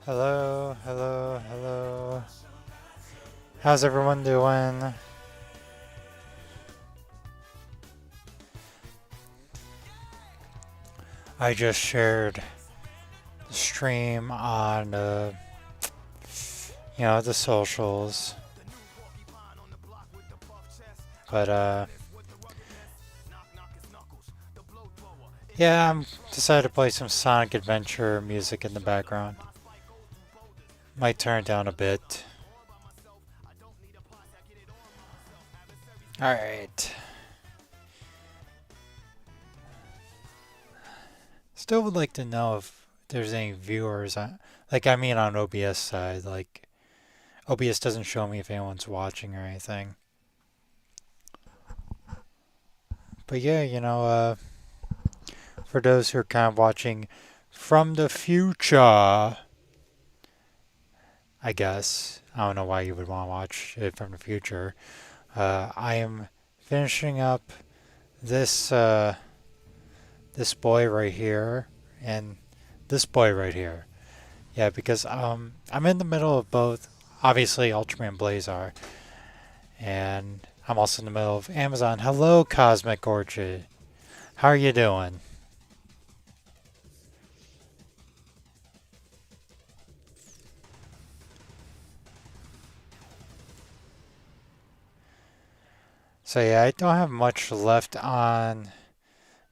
Hello, hello, hello. How's everyone doing? I just shared the stream on, the socials. But, yeah, I'm decided to play some Sonic Adventure music in the background. Might turn it down a bit. Alright. Still would like to know if there's any viewers on, on OBS side. Like, OBS doesn't show me if anyone's watching or anything. But yeah, for those who are kind of watching from the future, I guess. I don't know why you would want to watch it from the future. I am finishing up this this boy right here and this boy right here. Yeah, because I'm in the middle of both. Obviously, Ultraman Blazar, and I'm also in the middle of Amazon. Hello, Cosmic Orchid. How are you doing? So yeah, I don't have much left on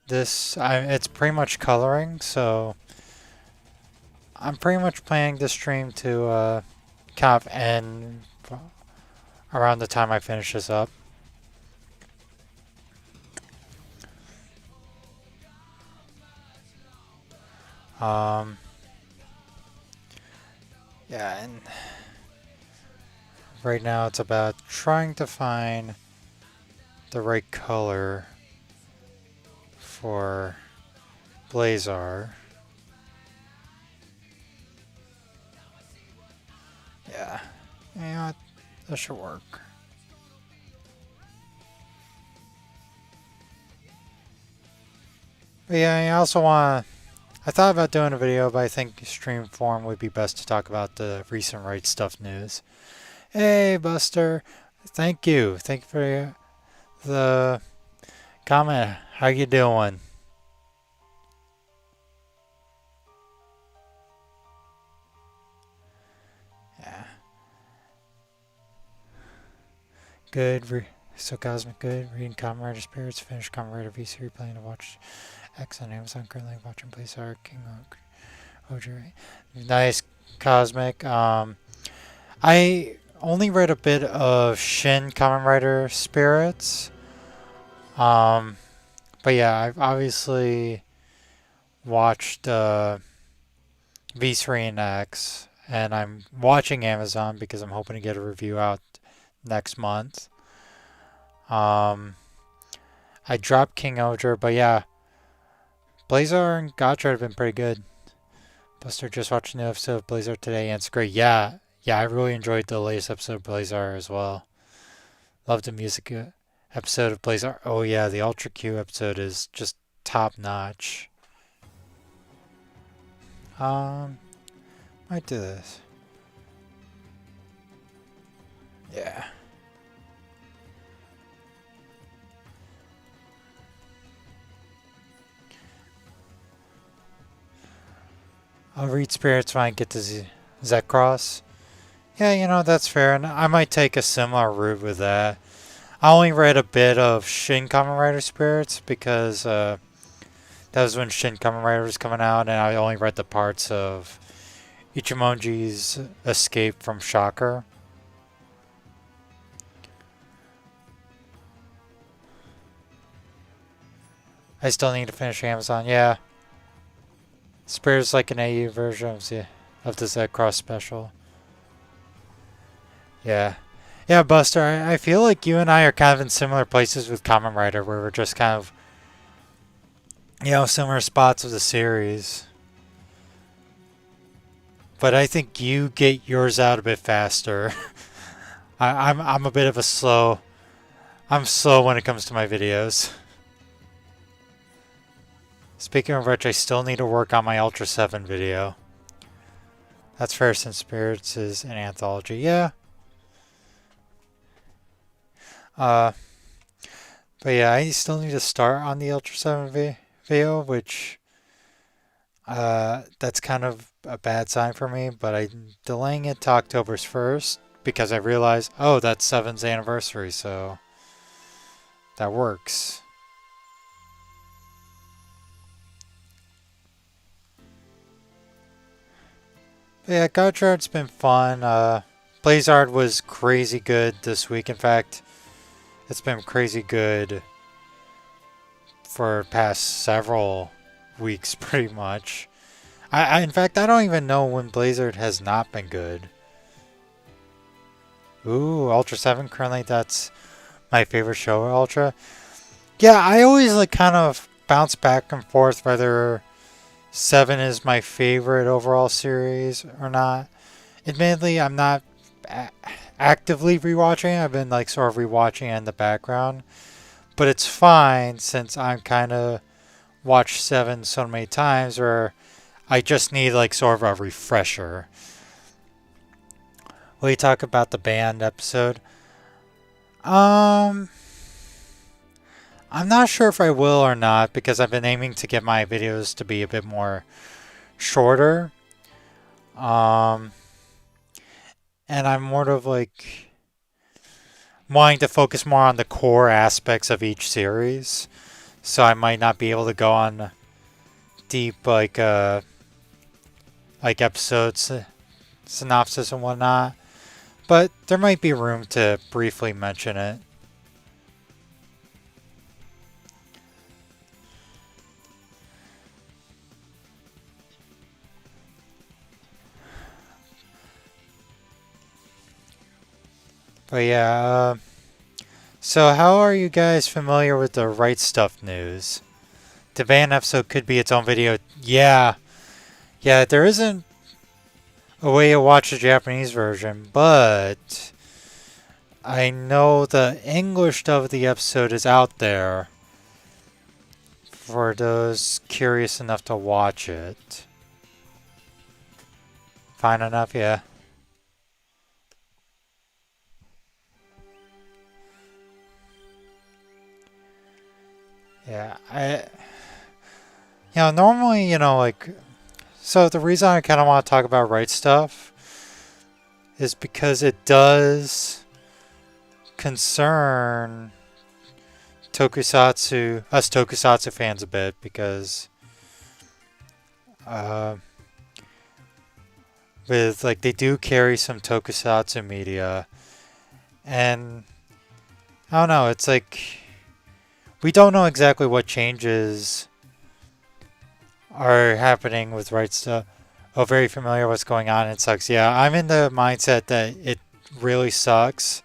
this. It's pretty much coloring, so I'm pretty much planning this stream to kind of end around the time I finish this up. Um, yeah, and right now it's about trying to find the right color for Blazar. Yeah, you know what? That should work. But yeah, I also want to. I thought about doing a video, but I think stream form would be best to talk about the recent Right Stuff news. Hey, Buster. Thank you. Thank you for the comment. How you doing? Yeah. Good. So Cosmic good. Reading Kamen Rider Spirits. Finished Kamen Rider V3. Planning to watch X on Amazon. Currently watching Blazar King Oger. Nice, Cosmic. I only read a bit of Shin Kamen Rider Spirits. Um, but yeah, I've obviously watched V3 and X, and I'm watching Amazon because I'm hoping to get a review out next month. Um, I dropped King Oger, but yeah, Blazar and Gotcha have been pretty good. Buster just watched a new episode of Blazar today, and it's great. Yeah, yeah, I really enjoyed the latest episode of Blazar as well. Loved the music episode of Blazar. Oh yeah, the Ultra Q episode is just top notch. Um, might do this. Yeah. I'll read Spirits when I get to Zekros. Yeah, that's fair, and I might take a similar route with that. I only read a bit of Shin Kamen Rider Spirits because that was when Shin Kamen Rider was coming out, and I only read the parts of Ichimonji's escape from Shocker. I still need to finish Amazon. Yeah, Spirits like an AU version of the Z-Cross special. Yeah. Yeah, Buster, I feel like you and I are kind of in similar places with Kamen Rider, where we're just kind of, similar spots of the series. But I think you get yours out a bit faster. I'm a bit of a slow. I'm slow when it comes to my videos. Speaking of which, I still need to work on my Ultra 7 video. That's fair since Spirits is an anthology. Yeah. Uh, but yeah, I still need to start on the Ultra 7 video, which that's kind of a bad sign for me, but I'm delaying it to October's 1st because I realized, oh, that's 7's anniversary, so that works. But yeah, Gotchard's been fun. Blazar was crazy good this week. In fact, it's been crazy good for past several weeks, pretty much. In fact, I don't even know when Blazar has not been good. Ooh, Ultra 7, currently that's my favorite show, Ultra. Yeah, I always like kind of bounce back and forth whether 7 is my favorite overall series or not. Admittedly, I'm not actively rewatching it. I've been like sort of rewatching it in the background. But it's fine since I'm kind of watched 7 so many times where I just need like sort of a refresher. Will you talk about the band episode? I'm not sure if I will or not because I've been aiming to get my videos to be a bit more shorter. And I'm more of like wanting to focus more on the core aspects of each series. So I might not be able to go on deep like episodes synopsis and whatnot. But there might be room to briefly mention it. But yeah, so how are you guys familiar with the Right Stuff news? The van episode could be its own video. Yeah, there isn't a way to watch the Japanese version, but I know the English dub of the episode is out there for those curious enough to watch it. Fine enough, yeah. Yeah, normally, like, so the reason I kind of want to talk about Right Stuff is because it does concern us Tokusatsu fans a bit, because with, like, they do carry some Tokusatsu media, and I don't know, it's like, we don't know exactly what changes are happening with Right Stuff. Oh, very familiar what's going on. It sucks. Yeah, I'm in the mindset that it really sucks.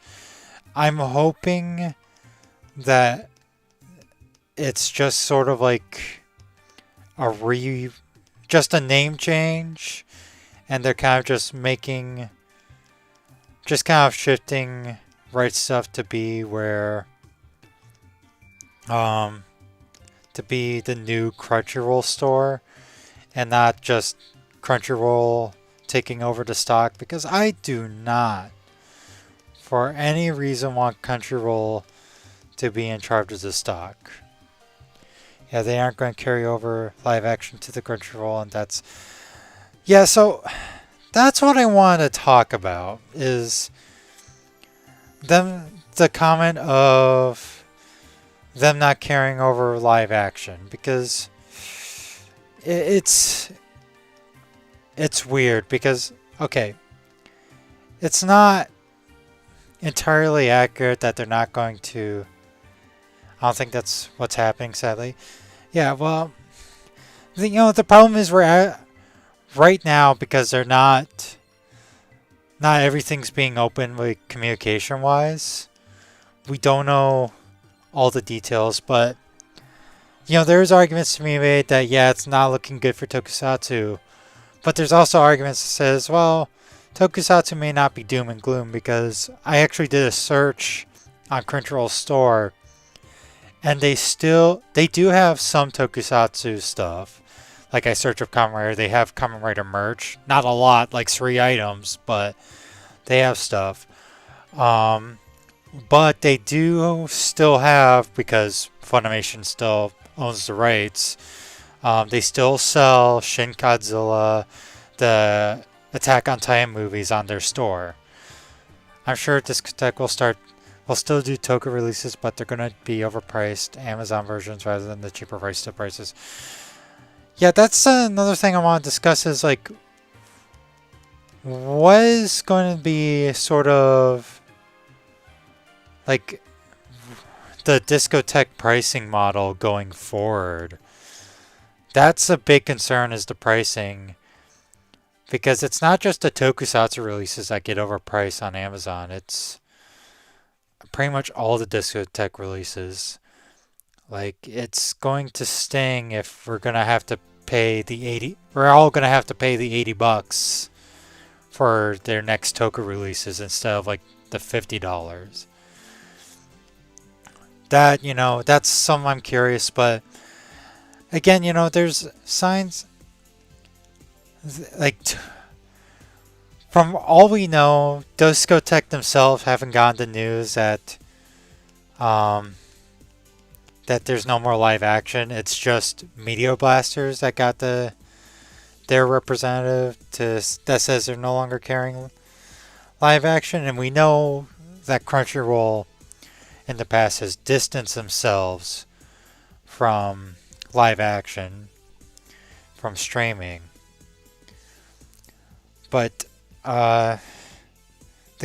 I'm hoping that it's just sort of like just a name change, and they're kind of just shifting Right Stuff to be to be the new Crunchyroll store and not just Crunchyroll taking over the stock, because I do not for any reason want Crunchyroll to be in charge of the stock. Yeah, they aren't going to carry over live action to the Crunchyroll, and so that's what I want to talk about, is the comment of them not carrying over live action, because it's weird, because, okay, it's not entirely accurate that they're not going to. I don't think that's what's happening, sadly. Yeah, well, the problem is we're at right now, because they're not everything's being open, like, communication wise. We don't know all the details, but there's arguments to be made that it's not looking good for Tokusatsu, but there's also arguments that says, well, Tokusatsu may not be doom and gloom, because I actually did a search on Crunchyroll store, and they do have some Tokusatsu stuff. like I search up Kamen Rider, they have Kamen Rider merch. Not a lot, like 3 items, but they have stuff. But they do still have, because Funimation still owns the rights, they still sell Shin Godzilla, the Attack on Titan movies on their store. I'm sure Discotech will still do Toku releases, but they're going to be overpriced Amazon versions rather than the cheaper prices. Yeah, that's another thing I want to discuss is like, what is going to be sort of like the Discotech pricing model going forward? That's a big concern, is the pricing. Because it's not just the tokusatsu releases that get overpriced on Amazon. It's pretty much all the Discotech releases. Like, it's going to sting if we're going to have to pay the 80... We're all going to have to pay the $80 for their next Toku releases instead of, like, the $50. That, that's something I'm curious, but... Again, there's signs... Like, from all we know, Discotech themselves haven't gotten the news that that there's no more live action. It's just Media Blasters that got their representative that says they're no longer carrying live action, and we know that Crunchyroll in the past has distanced themselves from live action, from streaming. But the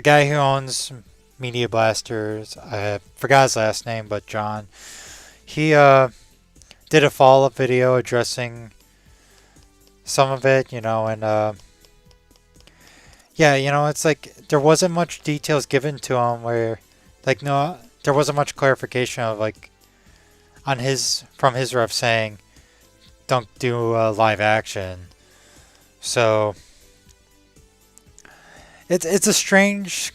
guy who owns Media Blasters, I forgot his last name, but John, he did a follow-up video addressing some of it, and yeah, it's like there wasn't much details given to him where, like, no, there wasn't much clarification of, like, from his ref saying, don't do live action. So... It's a strange,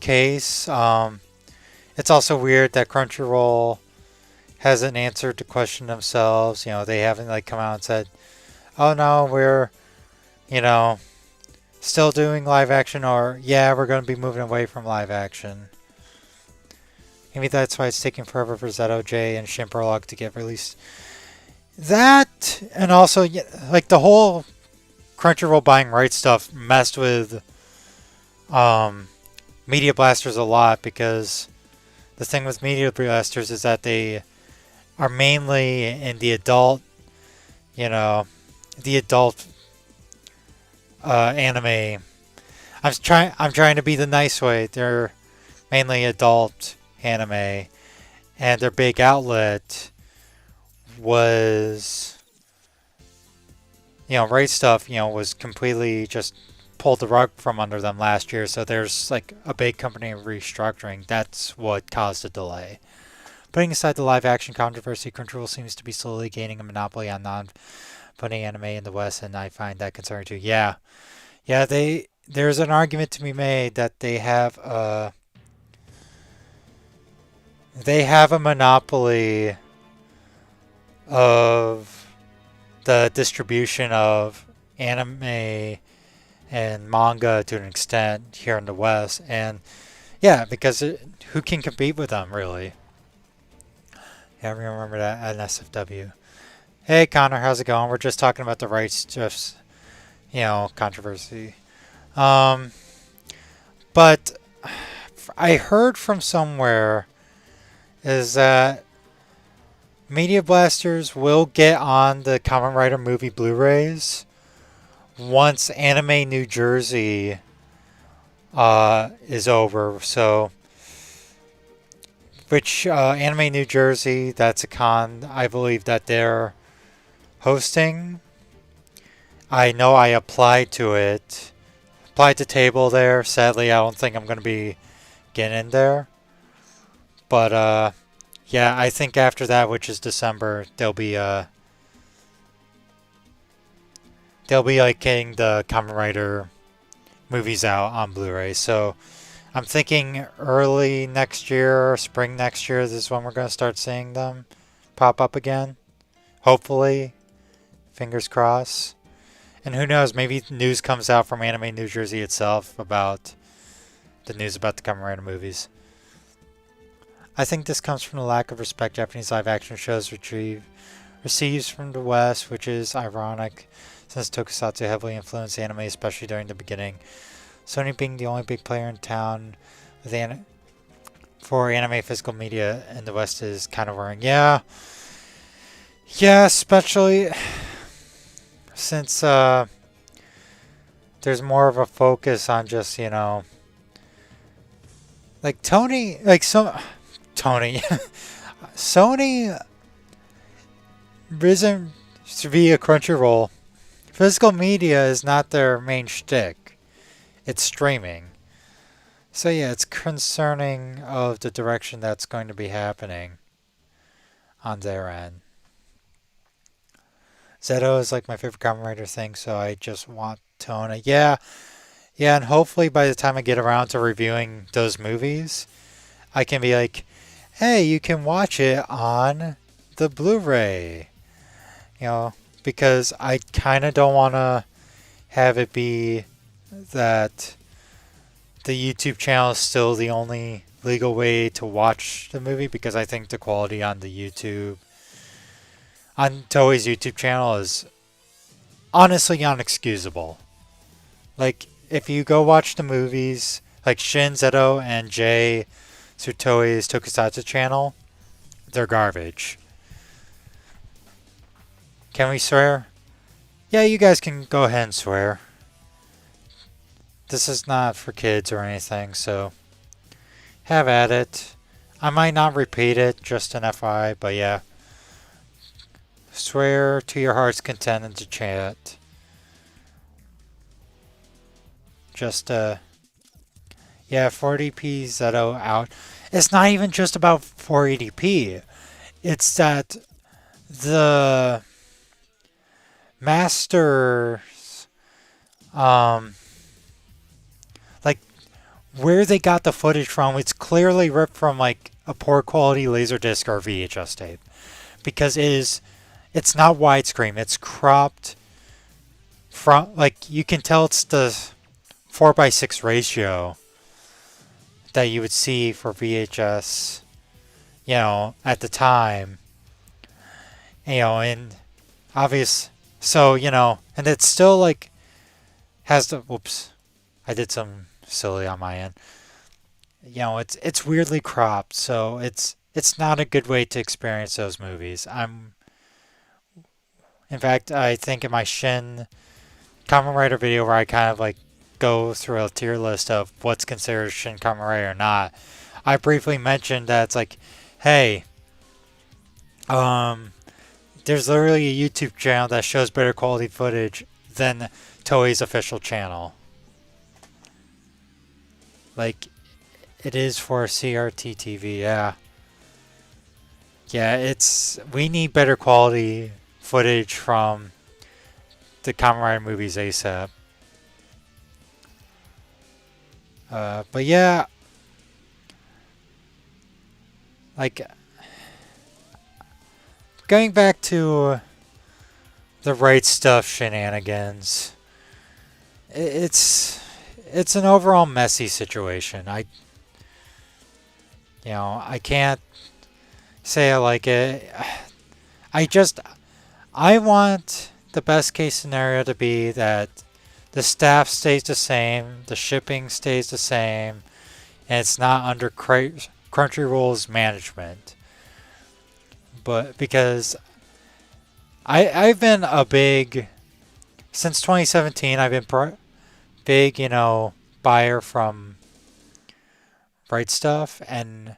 case. It's also weird that Crunchyroll hasn't answered the question themselves. They haven't like come out and said, "Oh no, we're, still doing live action," or "Yeah, we're going to be moving away from live action." Maybe that's why it's taking forever for ZOJ and Shin Prologue to get released. That, and also like the whole Crunchyroll buying rights stuff messed with Media Blasters a lot, because the thing with Media Blasters is that they are mainly in the adult, the adult anime. I'm trying to be the nice way. They're mainly adult anime, and their big outlet was, Right Stuff, was completely just pulled the rug from under them last year, so there's like a big company restructuring. That's what caused the delay. Putting aside the live action controversy, Crunchyroll seems to be slowly gaining a monopoly on non-funny anime in the West, and I find that concerning too. Yeah, there's an argument to be made that they have a monopoly of the distribution of anime and manga to an extent here in the West, and yeah, because who can compete with them, really? Yeah, I remember that at SFW. Hey Connor, how's it going? We're just talking about the rights just controversy. But I heard from somewhere is that Media Blasters will get on the Kamen Rider movie Blu-rays once Anime New Jersey is over. So, which Anime New Jersey, that's a con I believe that they're hosting. I know I applied to it. Applied to table there. Sadly, I don't think I'm going to be getting in there. But, yeah, I think after that, which is December, they'll be like getting the Kamen Rider movies out on Blu-ray. So I'm thinking early next year or spring next year, this is when we're going to start seeing them pop up again. Hopefully. Fingers crossed. And who knows, maybe news comes out from Anime New Jersey itself about the news about the Kamen Rider movies. I think this comes from the lack of respect Japanese live-action shows receives from the West, which is ironic since tokusatsu heavily influenced anime, especially during the beginning. Sony being the only big player in town for anime physical media in the West is kind of worrying. Yeah, especially since there's more of a focus on just, like Tony, Sony risen to be a Crunchyroll. Physical media is not their main shtick. It's streaming. So yeah, it's concerning of the direction that's going to be happening on their end. Zeto is like my favorite Kamen Rider thing, so I just want Tona. Yeah, and hopefully by the time I get around to reviewing those movies, I can be like, hey, you can watch it on the Blu-ray. Because I kind of don't want to have it be that the YouTube channel is still the only legal way to watch the movie, because I think the quality on Toei's YouTube channel is honestly unexcusable. Like, if you go watch the movies, like Shin, Zeto, and Jay through Toei's Tokusatsu channel, they're garbage. Can we swear? Yeah, you guys can go ahead and swear. This is not for kids or anything, so have at it. I might not repeat it, just an FYI, but yeah. Swear to your heart's content in the chat. Just, yeah, 480p Zeto out. It's not even just about 480p. It's that the masters, like, where they got the footage from, it's clearly ripped from, like, a poor quality Laserdisc or VHS tape. Because it's not widescreen, it's cropped from, like, you can tell it's the 4:6 ratio that you would see for VHS, at the time. And obvious, so, and it's still, like, has the, whoops, I did some silly on my end. It's weirdly cropped, so it's not a good way to experience those movies. In fact, I think in my Shin Kamen Rider video where I kind of like go through a tier list of what's considered Shin Kamen Rider or not, I briefly mentioned that it's like, hey, there's literally a YouTube channel that shows better quality footage than Toei's official channel. Like, it is for CRT TV, yeah. Yeah, we need better quality footage from the Kamen Rider movies ASAP. But yeah, like, going back to the right stuff shenanigans, it's an overall messy situation. I can't say I like it. I want the best case scenario to be that the staff stays the same, the shipping stays the same, and it's not under Crunchyroll's management. But because I've been since 2017, I've been big, buyer from Right Stuff, and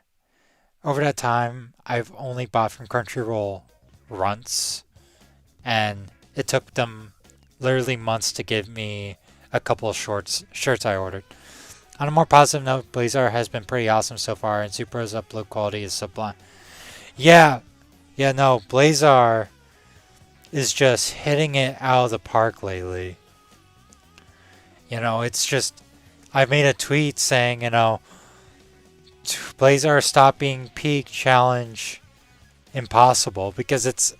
over that time, I've only bought from Crunchyroll once, and it took them literally months to give me a couple of shirts I ordered. On a more positive note, Blazar has been pretty awesome so far, and Supra's upload quality is sublime. Yeah, no, Blazar is just hitting it out of the park lately. It's just, I made a tweet saying, Blazar stop being peak challenge impossible, because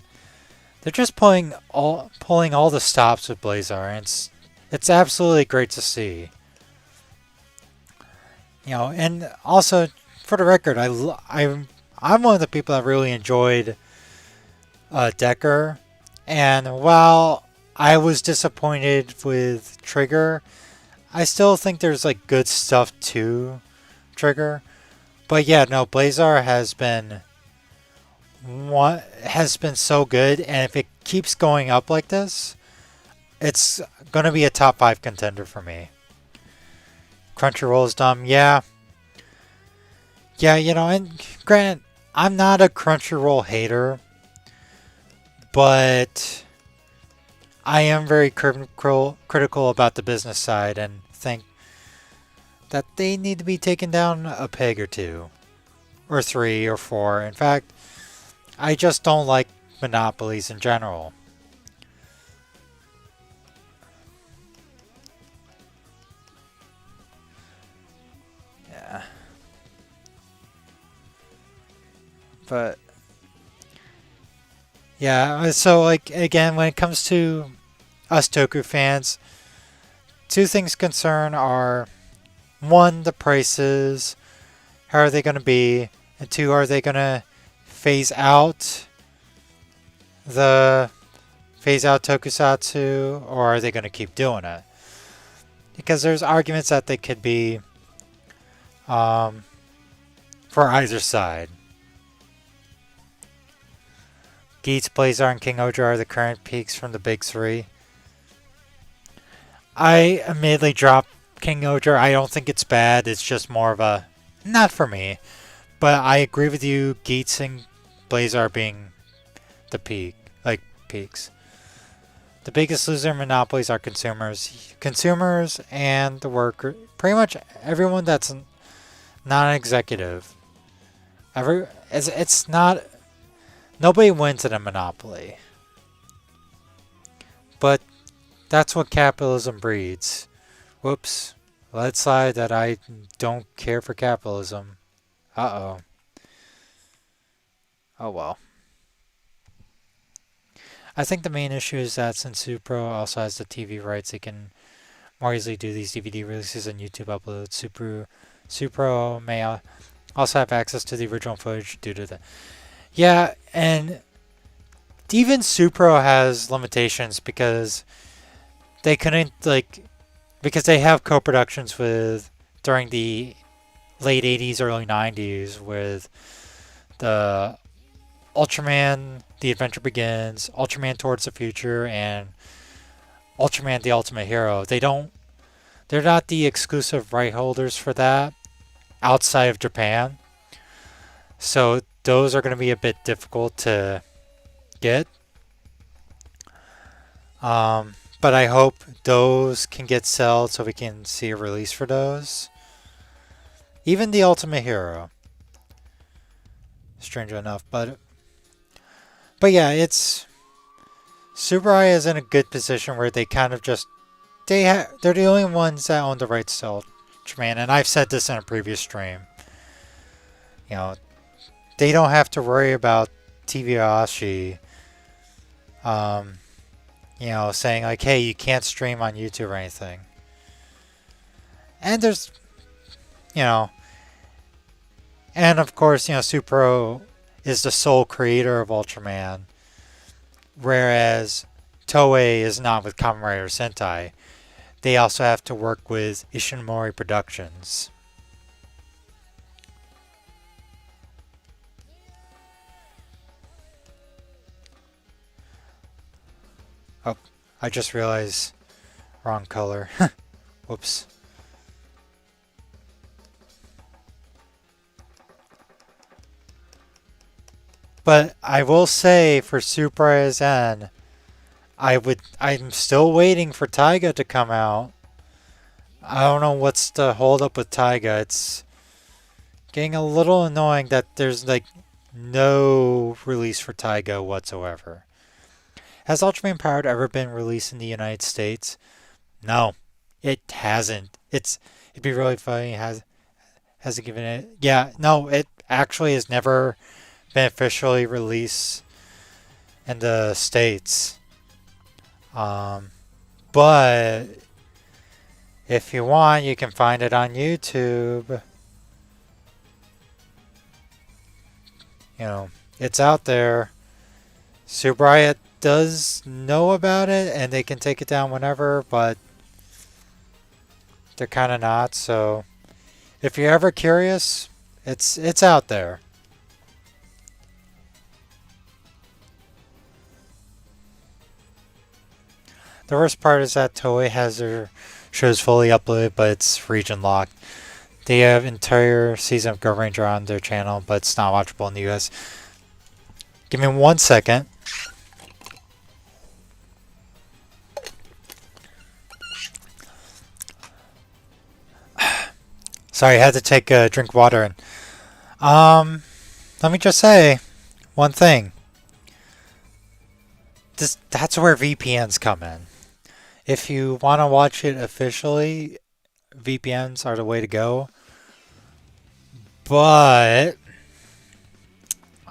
they're just pulling all the stops with Blazar, and it's absolutely great to see. And also for the record, I'm one of the people that really enjoyed Decker, and while I was disappointed with Trigger, I still think there's like good stuff to Trigger. But yeah, no, Blazar has been so good, and if it keeps going up like this, it's gonna be a top 5 contender for me. Crunchyroll is dumb, yeah, and granted, I'm not a Crunchyroll hater, but I am very critical about the business side and think that they need to be taken down a peg or two, or 3 or 4. In fact, I just don't like monopolies in general. Yeah. But yeah, so like again, when it comes to us Toku fans, two things concern are one, the prices, how are they going to be, and two, are they going to phase out the phase out tokusatsu, or are they going to keep doing it? Because there's arguments that they could be um, for either side. Geats, Blazar, and King Oja are the current peaks from the big three. I immediately dropped King Oja. I don't think it's bad. It's just more of a not for me. But I agree with you. Geats and Blazar being the peaks. The biggest loser in monopolies are consumers and the worker. Pretty much everyone that's not an executive. It's not. Nobody wins in a monopoly. But that's what capitalism breeds. Whoops. Let's slide that I don't care for capitalism. Uh-oh. Oh well. I think the main issue is that since Supro also has the TV rights, they can more easily do these DVD releases and YouTube uploads. Supro may also have access to the original footage due to the... Yeah, and even Supro has limitations because they couldn't, because they have co-productions with, during the late 80s, early 90s with the Ultraman The Adventure Begins, Ultraman Towards the Future, and Ultraman The Ultimate Hero. They're not the exclusive right holders for that outside of Japan. So those are going to be a bit difficult to get. But I hope those can get sold so we can see a release for those. Even The Ultimate Hero. Strangely enough, but yeah, it's Super Eye is in a good position where they kind of just they're the only ones that own the rights to Ultraman, and I've said this in a previous stream. They don't have to worry about TV saying like, hey, you can't stream on YouTube or anything. And there's, and of course, Supro is the sole creator of Ultraman, whereas Toei is not with Kamen Rider Sentai. They also have to work with Ishinomori Productions. Oh, I just realized wrong color. Whoops. But I will say for Super SN, I'm still waiting for Taiga to come out. I don't know what's the hold up with Taiga. It's getting a little annoying that there's no release for Taiga whatsoever. Has Ultraman Powered ever been released in the United States? No, it hasn't. It'd be really funny. Has it given it? Yeah, no, it actually has never been officially released in the States. But if you want, you can find it on YouTube. You know, it's out there. Super Riot does know about it, and they can take it down whenever, but they're kind of not. So if you're ever curious, it's out there. The worst part is that Toei has their shows fully uploaded, but it's region locked. They have entire season of Go Ranger on their channel, but it's not watchable in the US. Give me 1 second. Sorry, I had to take a drink of water. And let me just say one thing. That's where VPNs come in. If you want to watch it officially, VPNs are the way to go. But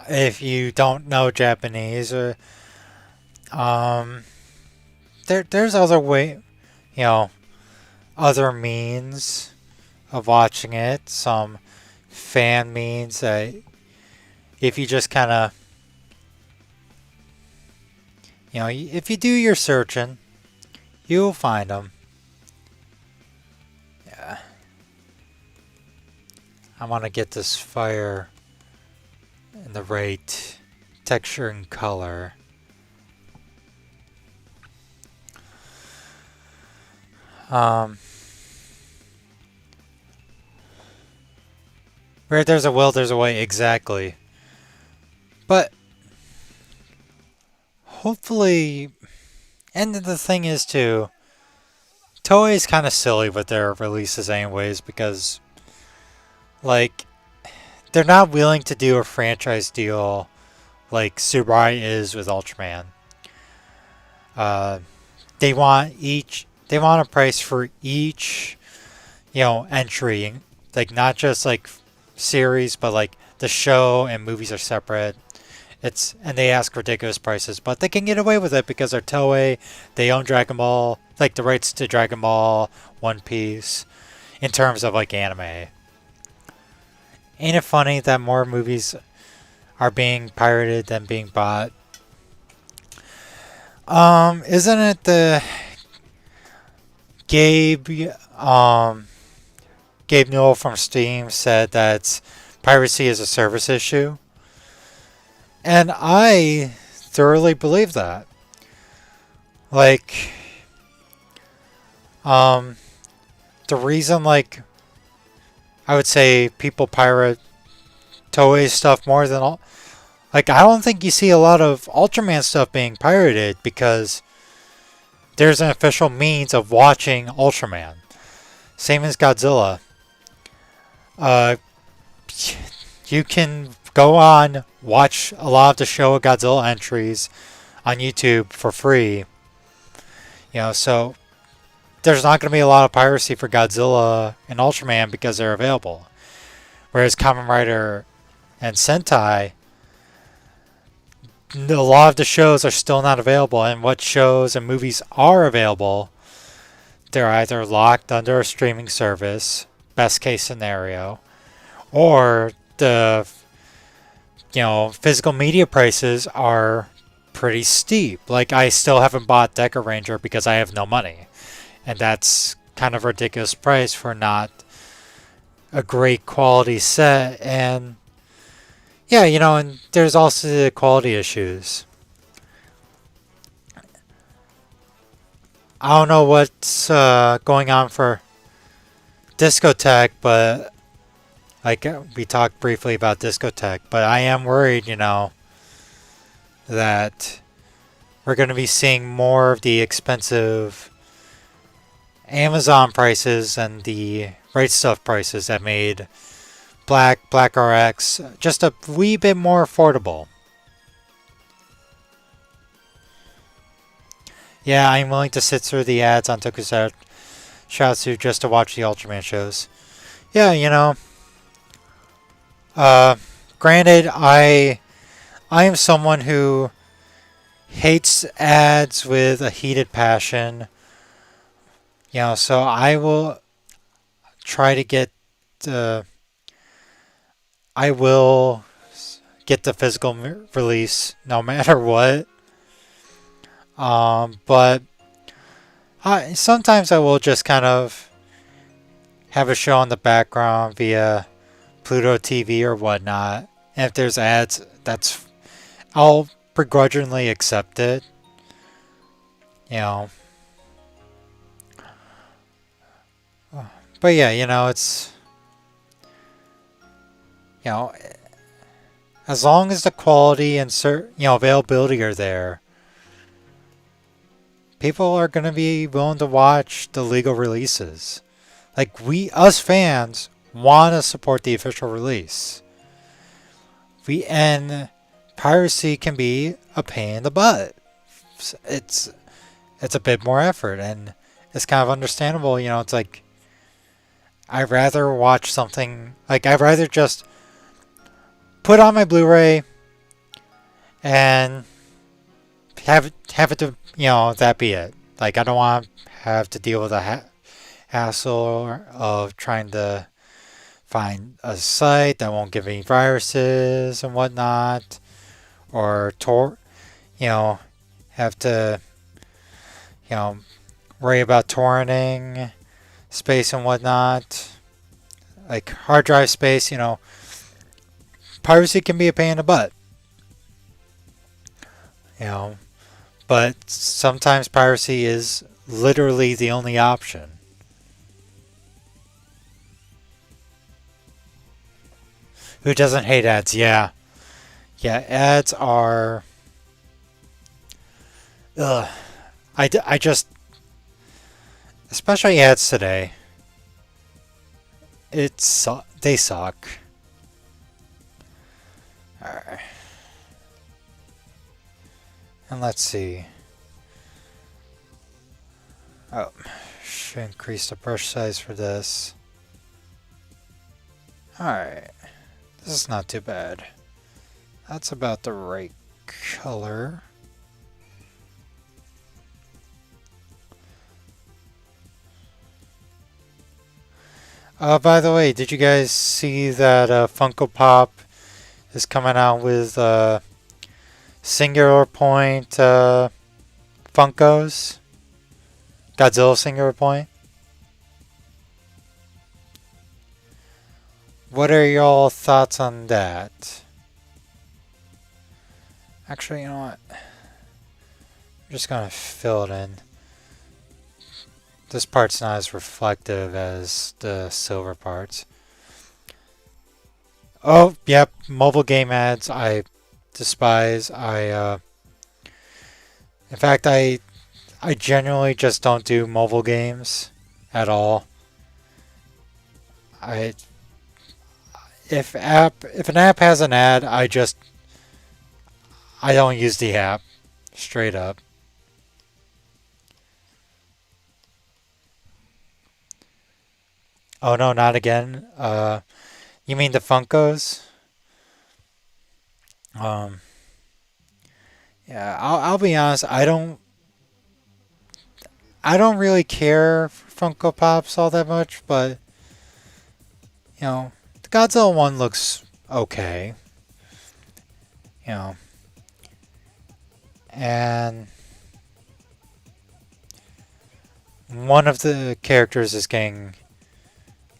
if you don't know Japanese, or there's other other means of watching it. Some fan means that if you just kind of, if you do your searching, you'll find them. Yeah. I want to get this fire in the right texture and color. Where there's a will, there's a way, exactly. But hopefully, and the thing is too, Toei's kind of silly with their releases anyways, because like they're not willing to do a franchise deal like Subaru is with Ultraman. They want a price for each entry, like not just like series, but like the show and movies are separate. And they ask ridiculous prices, but they can get away with it because they're Toei. They own Dragon Ball, like the rights to Dragon Ball, One Piece, in terms of like anime. Ain't it funny that more movies are being pirated than being bought? Isn't it the Gabe Newell from Steam said that piracy is a service issue? And I thoroughly believe that. Like, the reason, like, I would say people pirate Toei stuff more than all. Like, I don't think you see a lot of Ultraman stuff being pirated because there's an official means of watching Ultraman. Same as Godzilla. You can go on, watch a lot of the Showa Godzilla entries on YouTube for free. So there's not going to be a lot of piracy for Godzilla and Ultraman because they're available. Whereas Kamen Rider and Sentai, a lot of the shows are still not available, and what shows and movies are available, they're either locked under a streaming service, best case scenario, or the physical media prices are pretty steep. Like, I still haven't bought Deca Ranger because I have no money. And that's kind of a ridiculous price for not a great quality set. And yeah, and there's also the quality issues. I don't know what's going on for Discotheque, but like we talked briefly about Discotheque, but I am worried, that we're going to be seeing more of the expensive Amazon prices and the Right Stuff prices that made Black RX just a wee bit more affordable. Yeah, I'm willing to sit through the ads on Tokusatsu just to watch the Ultraman shows. Yeah, granted, I am someone who hates ads with a heated passion. So I will try to get the. I will get the physical release no matter what. But sometimes I will just kind of have a show in the background via Pluto TV or whatnot. And if there's ads, I'll begrudgingly accept it. You know. But yeah, it's as long as the quality and availability are there, people are going to be willing to watch the legal releases. Like us fans, want to support the official release. And piracy can be a pain in the butt. It's a bit more effort, and it's kind of understandable. It's like I'd rather watch something like I'd rather just put on my Blu-ray and have it to that be it. Like I don't want to have to deal with the hassle of trying to find a site that won't give any viruses and whatnot, or have to worry about torrenting space and whatnot, like hard drive space. Piracy can be a pain in the butt. But sometimes piracy is literally the only option. Who doesn't hate ads? Yeah. Yeah, ads are... Ugh. I just... Especially ads today. They suck. Alright. And let's see. Oh, should increase the brush size for this. Alright. This is not too bad. That's about the right color. By the way, did you guys see that Funko Pop is coming out with singular point Funkos? Godzilla singular point? What are y'all thoughts on that? Actually, you know what? I'm just gonna fill it in. This part's not as reflective as the silver parts. Oh, yep, mobile game ads I despise. In fact, I genuinely just don't do mobile games at all. If an app has an ad, I don't use the app, straight up. Oh no, not again. You mean the Funkos? Yeah, I'll be honest. I don't really care for Funko Pops all that much, but the Godzilla one looks okay. And one of the characters is getting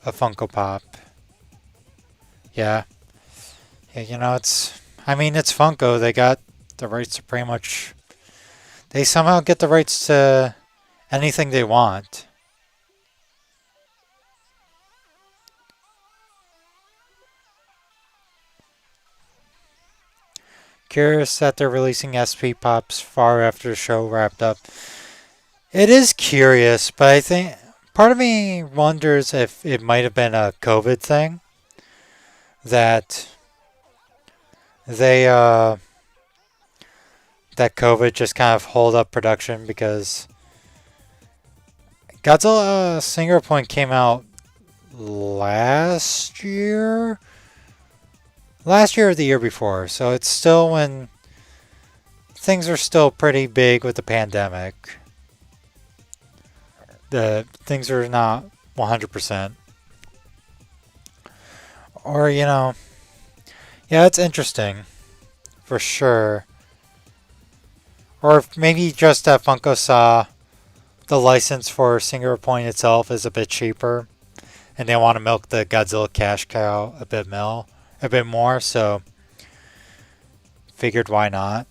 a Funko Pop. Yeah. Yeah, it's Funko. They got the rights to pretty much... They somehow get the rights to anything they want. Curious that they're releasing SP Pops far after the show wrapped up. It is curious, but I think... Part of me wonders if it might have been a COVID thing. That that COVID just kind of hold up production, because Godzilla Singular Point came out last year or the year before, so it's still when things are still pretty big with the pandemic. The things are not 100%. Or, yeah, it's interesting for sure. Or maybe just that Funko saw the license for Singular Point itself is a bit cheaper, and they want to milk the Godzilla cash cow a bit more. So figured why not.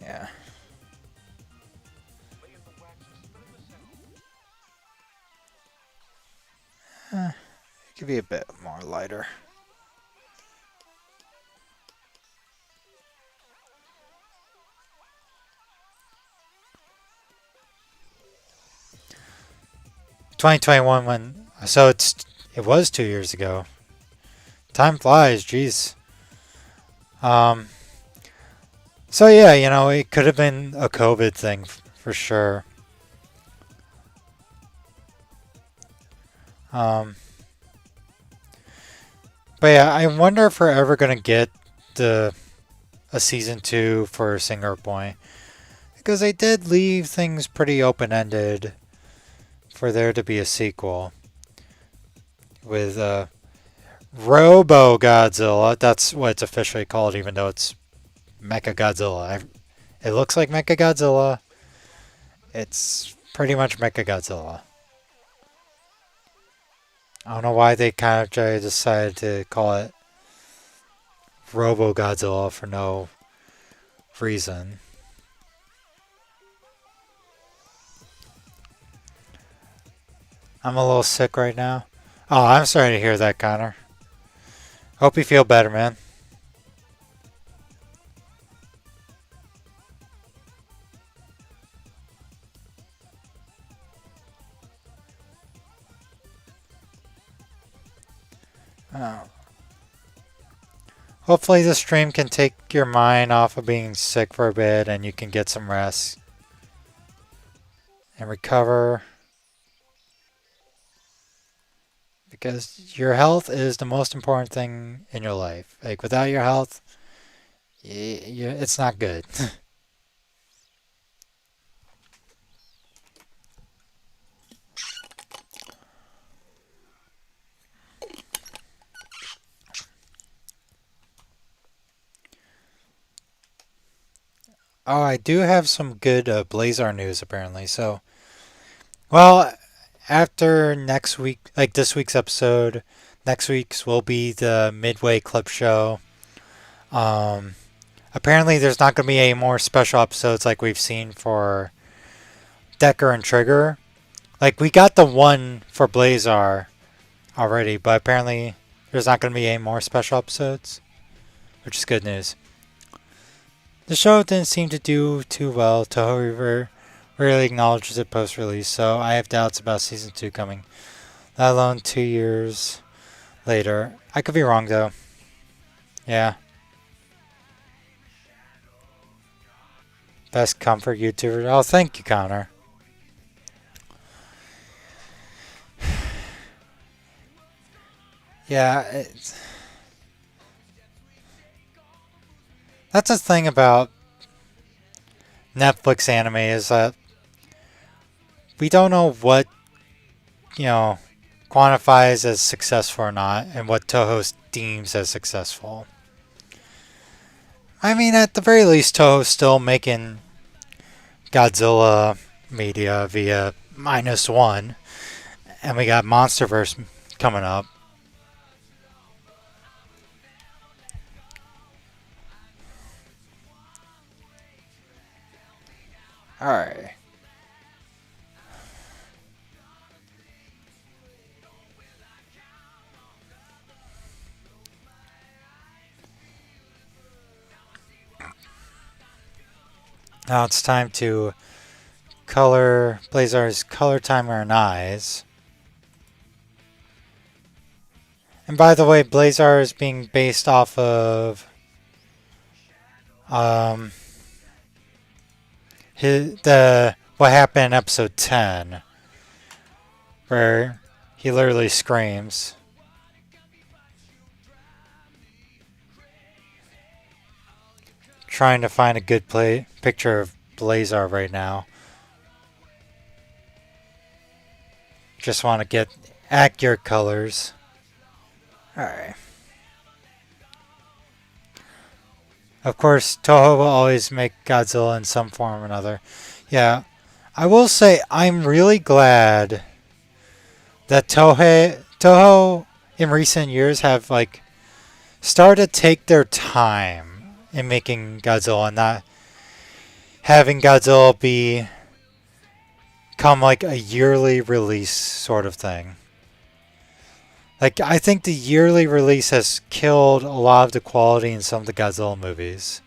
Yeah. It could be a bit more lighter. It was 2 years ago. Time flies, jeez. Um, so yeah, it could have been a COVID thing for sure. Um, but yeah, I wonder if we're ever gonna get the a season 2 for Singer Point, because they did leave things pretty open ended for there to be a sequel with Robo Godzilla. That's what it's officially called, even though it's Mecha Godzilla. It looks like Mecha Godzilla. It's pretty much Mecha Godzilla. I don't know why they kind of decided to call it Robo Godzilla for no reason. I'm a little sick right now. Oh, I'm sorry to hear that, Connor. Hope you feel better, man. Oh. Hopefully this stream can take your mind off of being sick for a bit and you can get some rest and recover. Because your health is the most important thing in your life. Like, without your health, it's not good. Oh, I do have some good Blazar news apparently. So, well, after next week, like this week's episode, next week's will be the midway clip show. Um, Apparently, there's not going to be any more special episodes like we've seen for Decker and Trigger. Like, we got the one for Blazar already, but apparently there's not going to be any more special episodes, which is good news. The show didn't seem to do too well. Toho rarely acknowledges it post-release, so I have doubts about Season 2 coming, let alone 2 years later. I could be wrong, though. Yeah. Best comfort YouTuber. Oh, thank you, Connor. Yeah, that's the thing about Netflix anime is that we don't know what, quantifies as successful or not, and what Toho deems as successful. I mean, at the very least, Toho's still making Godzilla media via -1, and we got MonsterVerse coming up. Alright. Now it's time to color Blazar's color timer and eyes. And by the way, Blazar is being based off of the what happened in episode 10, where he literally screams. Trying to find a good picture of Blazar right now. Just want to get accurate colors. Alright. Of course, Toho will always make Godzilla in some form or another. Yeah, I will say I'm really glad that Toho in recent years have like started to take their time in making Godzilla and not having Godzilla become like a yearly release sort of thing. Like, I think the yearly release has killed a lot of the quality in some of the Godzilla movies.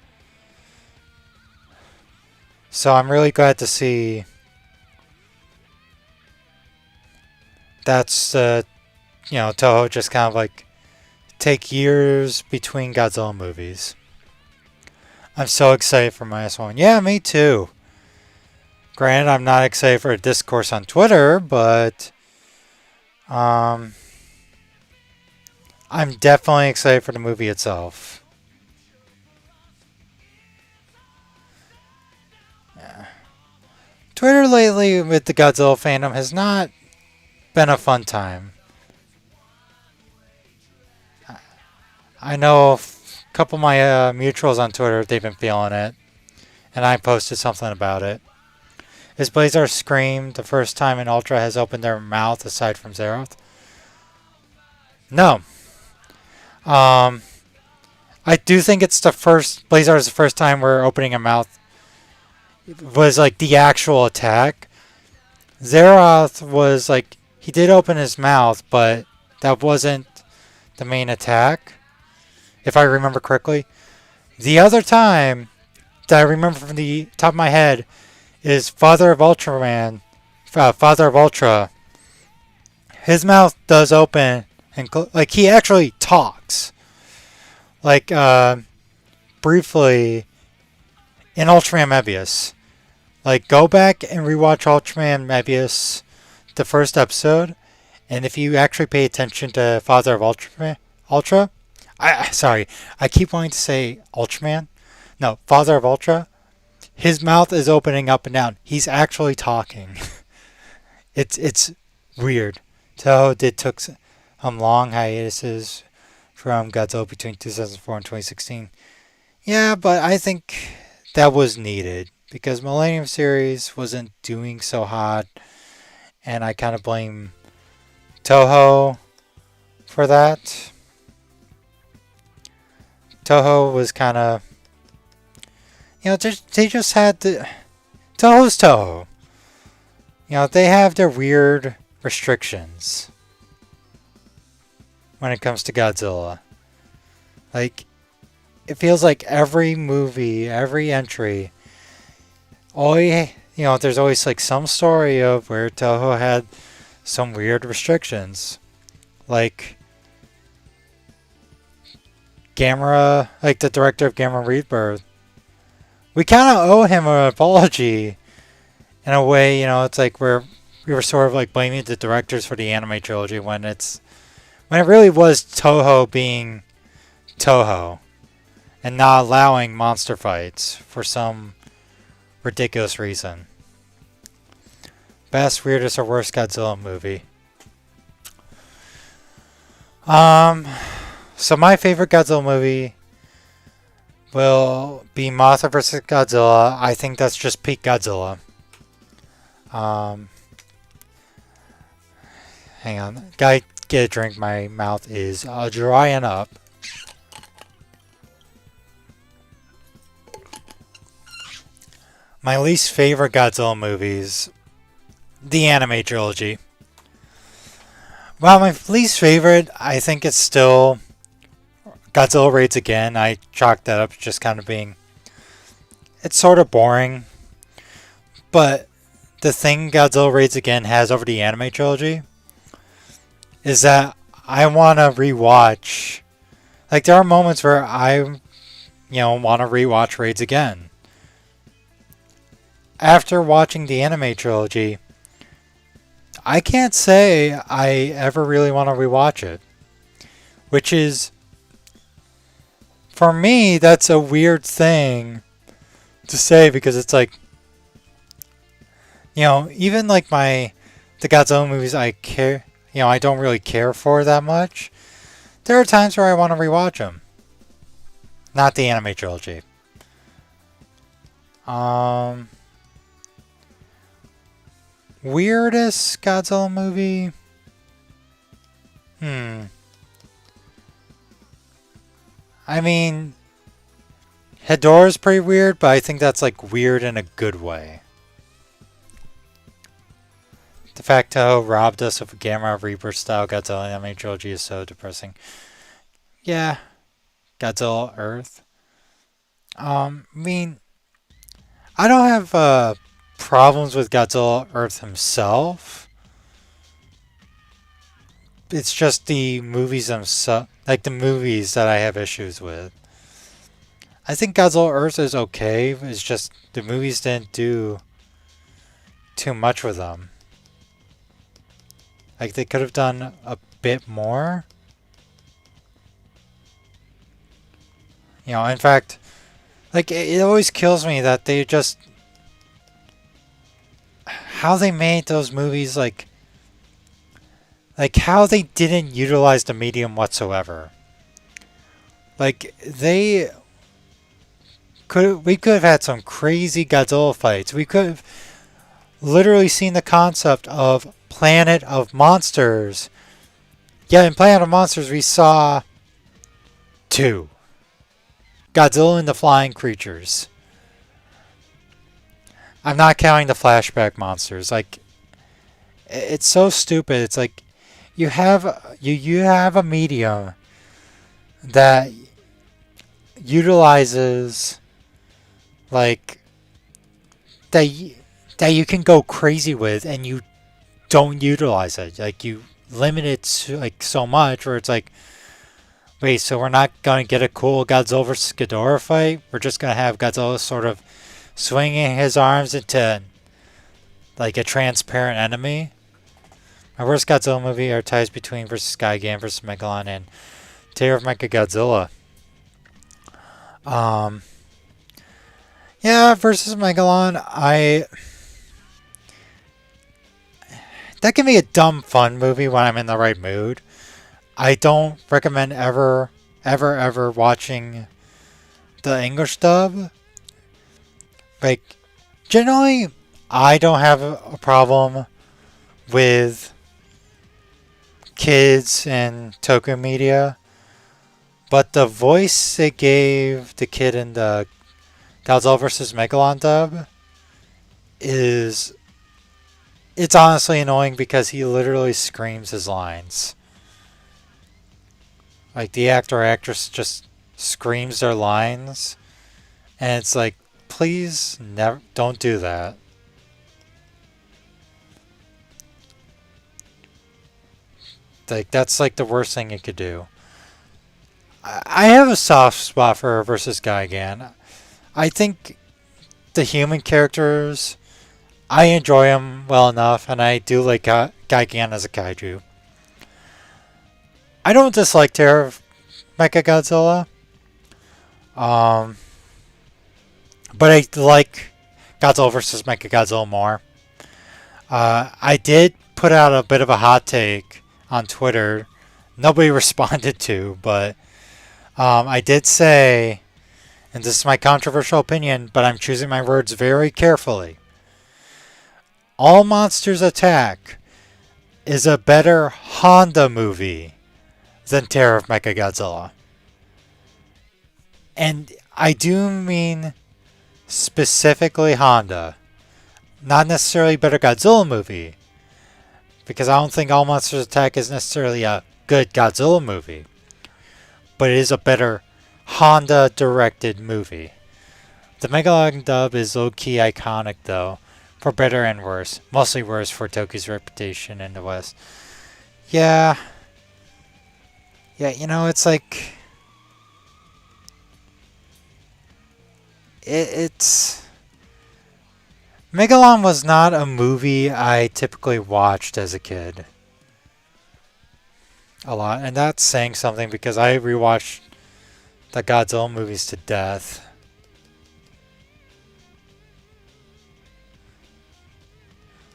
So I'm really glad to see that's Toho just kind of like take years between Godzilla movies. I'm so excited for my S1. Yeah, me too. Granted, I'm not excited for a discourse on Twitter, but I'm definitely excited for the movie itself. Yeah. Twitter lately with the Godzilla fandom has not been a fun time. I know a couple of my mutuals on Twitter, they've been feeling it. And I posted something about it. Is Blazar scream the first time an Ultra has opened their mouth aside from Zeroth? No. I do think it's Blazar is the first time we're opening a mouth was like the actual attack. Zeroth was like, he did open his mouth, but that wasn't the main attack, if I remember correctly. The other time that I remember from the top of my head is Father of Ultra. His mouth does open and like he actually talks. Like briefly in Ultraman Mebius. Like go back and rewatch Ultraman Mebius, the first episode, and if you actually pay attention to Father of Ultra, I keep wanting to say Ultraman. No, Father of Ultra. His mouth is opening up and down. He's actually talking. It's weird. Toho took some long hiatuses from Godzilla between 2004 and 2016. Yeah, but I think that was needed because Millennium Series wasn't doing so hot, and I kind of blame Toho for that. Toho was kind of, they just had the Toho's Toho. They have their weird restrictions when it comes to Godzilla. Like, it feels like every movie, every entry, there's always like some story of where Toho had some weird restrictions. Like, Gamera, like the director of Gamera Rebirth, we kind of owe him an apology in a way. It's like we were sort of like blaming the directors for the anime trilogy when it really was Toho being Toho and not allowing monster fights for some ridiculous reason. Best, weirdest, or worst Godzilla movie. So my favorite Godzilla movie will be Mothra vs. Godzilla. I think that's just peak Godzilla. Hang on. Gotta get a drink. My mouth is drying up. My least favorite Godzilla movies, the anime trilogy. Well, my least favorite, I think it's still Godzilla Raids Again. I chalked that up just kind of being, it's sort of boring. But the thing Godzilla Raids Again has over the anime trilogy is that I want to rewatch. Like, there are moments where I, want to rewatch Raids Again. after watching the anime trilogy, I can't say I ever really want to rewatch it. Which is, for me, that's a weird thing to say because it's like, even like the Godzilla movies I care, I don't really care for that much. There are times where I want to rewatch them. Not the anime trilogy. Weirdest Godzilla movie? I mean, Hedorah's pretty weird, but I think that's like weird in a good way. The fact how robbed us of a Gamma Reaper style Godzilla anime trilogy is so depressing. Yeah, Godzilla Earth. I mean, I don't have problems with Godzilla Earth himself. It's just the movies themselves, like the movies that I have issues with. I think Godzilla Earth is okay. It's just the movies didn't do too much with them. Like they could have done a bit more. In fact, like it always kills me that they just how they made those movies like how they didn't utilize the medium whatsoever. Like we could have had some crazy Godzilla fights. We could have literally seen the concept of Planet of Monsters. Yeah, in Planet of Monsters we saw two. Godzilla and the Flying Creatures. I'm not counting the flashback monsters. Like, it's so stupid. It's like you have a medium that utilizes like that you can go crazy with, and you don't utilize it. Like you limit it to like so much, where it's like, wait, so we're not gonna get a cool Godzilla vs. Ghidorah fight? We're just gonna have Godzilla sort of swinging his arms into like a transparent enemy. My worst Godzilla movie are ties between versus Gigan versus Megalon and Terror of Mechagodzilla. Yeah, versus Megalon, that can be a dumb fun movie when I'm in the right mood. I don't recommend ever watching the English dub. Like, generally, I don't have a problem with kids and Toku media, but the voice they gave the kid in the Godzilla vs. Megalon dub it's honestly annoying because he literally screams his lines. Like the actor or actress just screams their lines, and it's like, please never don't do that. Like that's like the worst thing you could do. I have a soft spot for versus Gigan. I think the human characters, I enjoy them well enough, and I do like Gigan as a kaiju. I don't dislike Terror of Mechagodzilla, but I like Godzilla vs. Mechagodzilla more. I did put out a bit of a hot take on Twitter. Nobody responded to, but I did say, and this is my controversial opinion, but I'm choosing my words very carefully. All Monsters Attack is a better Honda movie than Terror of Mechagodzilla. And I do mean specifically Honda. Not necessarily better Godzilla movie. Because I don't think All Monsters Attack is necessarily a good Godzilla movie. But it is a better Honda directed movie. The Megalon dub is low-key iconic though. For better and worse. Mostly worse for Toku's reputation in the West. Yeah, it's like it's Megalon was not a movie I typically watched as a kid. A lot, and that's saying something because I rewatched the Godzilla movies to death.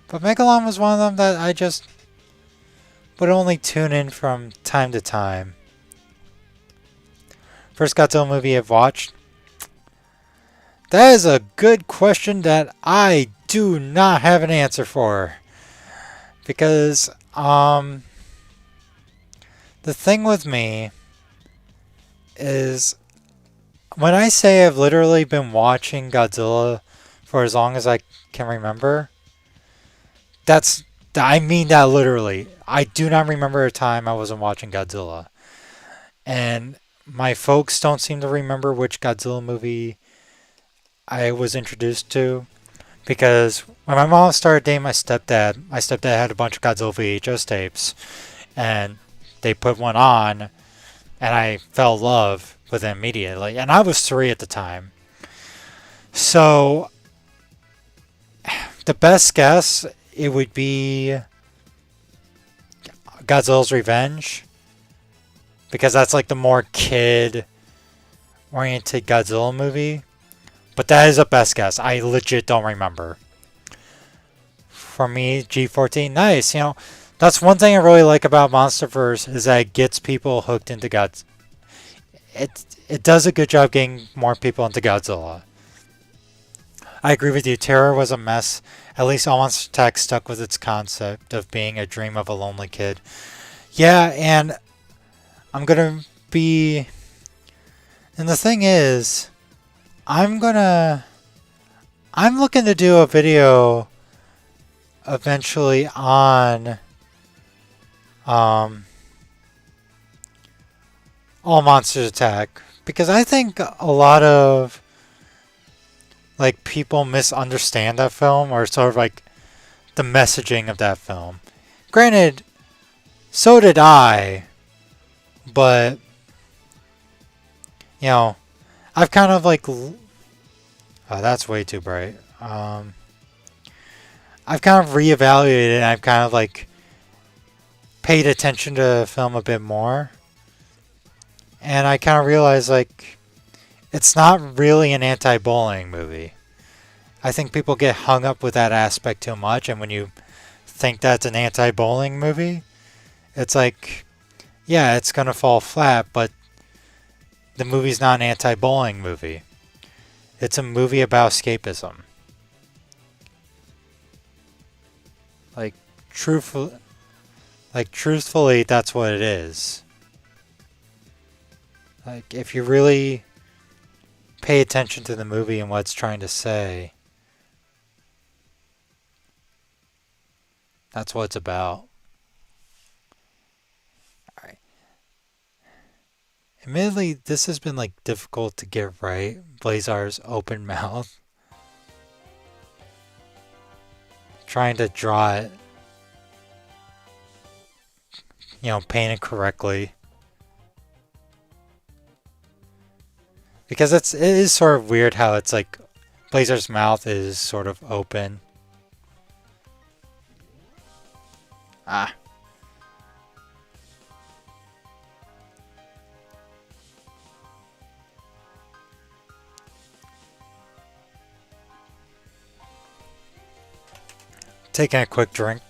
But Megalon was one of them that I just would only tune in from time to time. First Godzilla movie I've watched? That is a good question that I do not have an answer for. Because, the thing with me is when I say I've literally been watching Godzilla for as long as I can remember, I mean that literally. I do not remember a time I wasn't watching Godzilla. And my folks don't seem to remember which Godzilla movie I was introduced to. Because when my mom started dating my stepdad had a bunch of Godzilla VHS tapes. And they put one on, and I fell in love with it immediately. And I was 3 at the time. So, the best guess, it would be Godzilla's Revenge. Because that's like the more kid-oriented Godzilla movie. But that is a best guess. I legit don't remember. For me, G14, nice. You know, that's one thing I really like about MonsterVerse is that it gets people hooked into Godzilla. It does a good job getting more people into Godzilla. I agree with you. Terror was a mess. At least All Monster Attack stuck with its concept of being a dream of a lonely kid. Yeah, and I'm gonna be. And the thing is, I'm looking to do a video eventually on All Monsters Attack because I think a lot of like people misunderstand that film or sort of like the messaging of that film. Granted, so did I, but you know, I've kind of like that's way too bright. I've kind of reevaluated and I've kind of like paid attention to the film a bit more. And I kind of realized like it's not really an anti-bullying movie. I think people get hung up with that aspect too much, and when you think that's an anti-bullying movie, it's like, yeah, it's gonna fall flat, but the movie's not an anti-bullying movie. It's a movie about escapism. Like, truthfully, that's what it is. Like, if you really pay attention to the movie and what it's trying to say, that's what it's about. Alright. Admittedly, this has been, like, difficult to get right. Blazar's open mouth. Trying to draw it, you know, paint it correctly. Because it is sort of weird how it's like Blazar's mouth is sort of open. Ah. Taking a quick drink.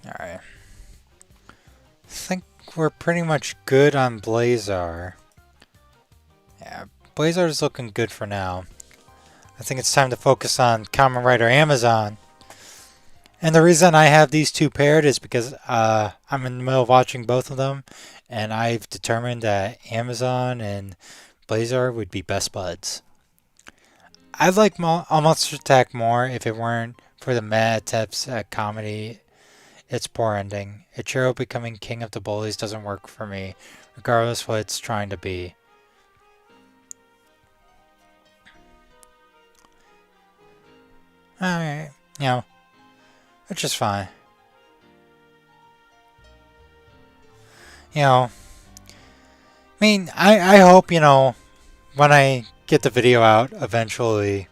Alright. I think we're pretty much good on Blazar. Yeah, Blazar's looking good for now. I think it's time to focus on Kamen Rider Amazon. And the reason I have these two paired is because I'm in the middle of watching both of them. And I've determined that Amazon and Blazar would be best buds. I'd like Monster Attack more if it weren't for the meta attempts at comedy. Its poor ending. Ichiro becoming king of the bullies doesn't work for me, regardless what it's trying to be. Alright, you know, which is fine. You know, mean, I hope, when I get the video out eventually,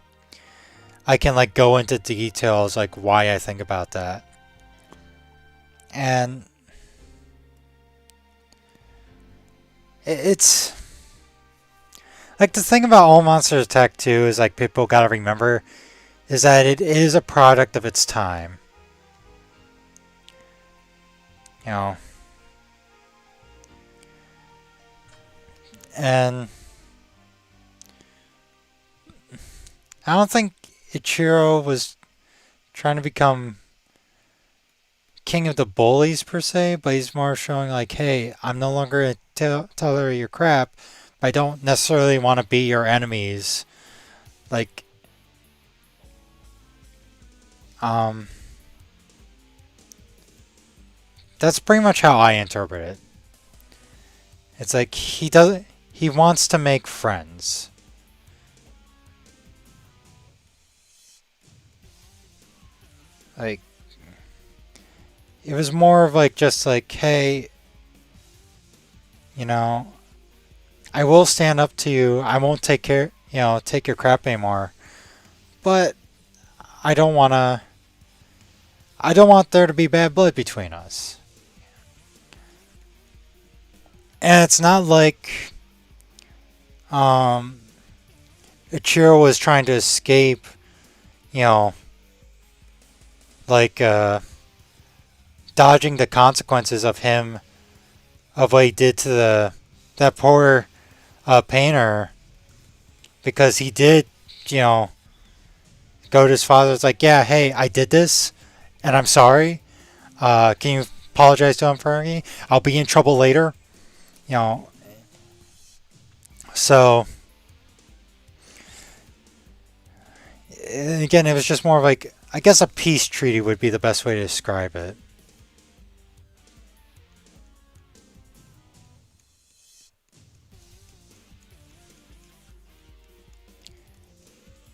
I can like go into details like why I think about that. And it's like the thing about All Monsters Attack 2 is like people gotta remember is that it is a product of its time. You know. And I don't think Ichiro was trying to become king of the bullies per se, but he's more showing like, hey, I'm no longer a teller of your crap, but I don't necessarily want to be your enemies. Like, um, that's pretty much how I interpret it. It's like he wants to make friends. Like, it was more of like just like, hey, you know, I will stand up to you. I won't take your crap anymore. But I don't want to. I don't want there to be bad blood between us. And it's not like um, Ichiro was trying to escape, you know, like dodging the consequences of him of what he did to that poor painter because he did, you know, go to his father. It's like, yeah, hey, I did this, and I'm sorry. Can you apologize to him for me? I'll be in trouble later. You know, so again, it was just more like I guess a peace treaty would be the best way to describe it.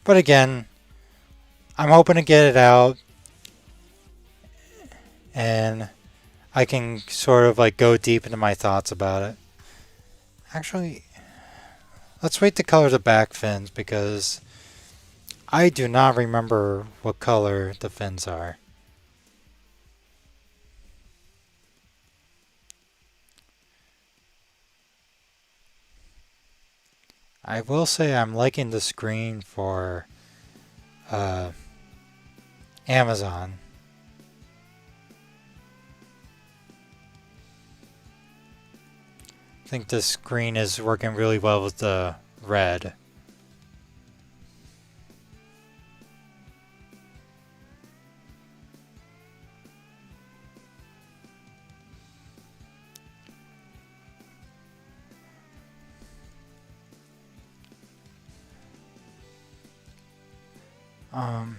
But again, I'm hoping to get it out and I can sort of like go deep into my thoughts about it. Actually, let's wait to color the back fins because I do not remember what color the fins are. I will say I'm liking the screen for uh, Amazon. I think this green is working really well with the red. Um,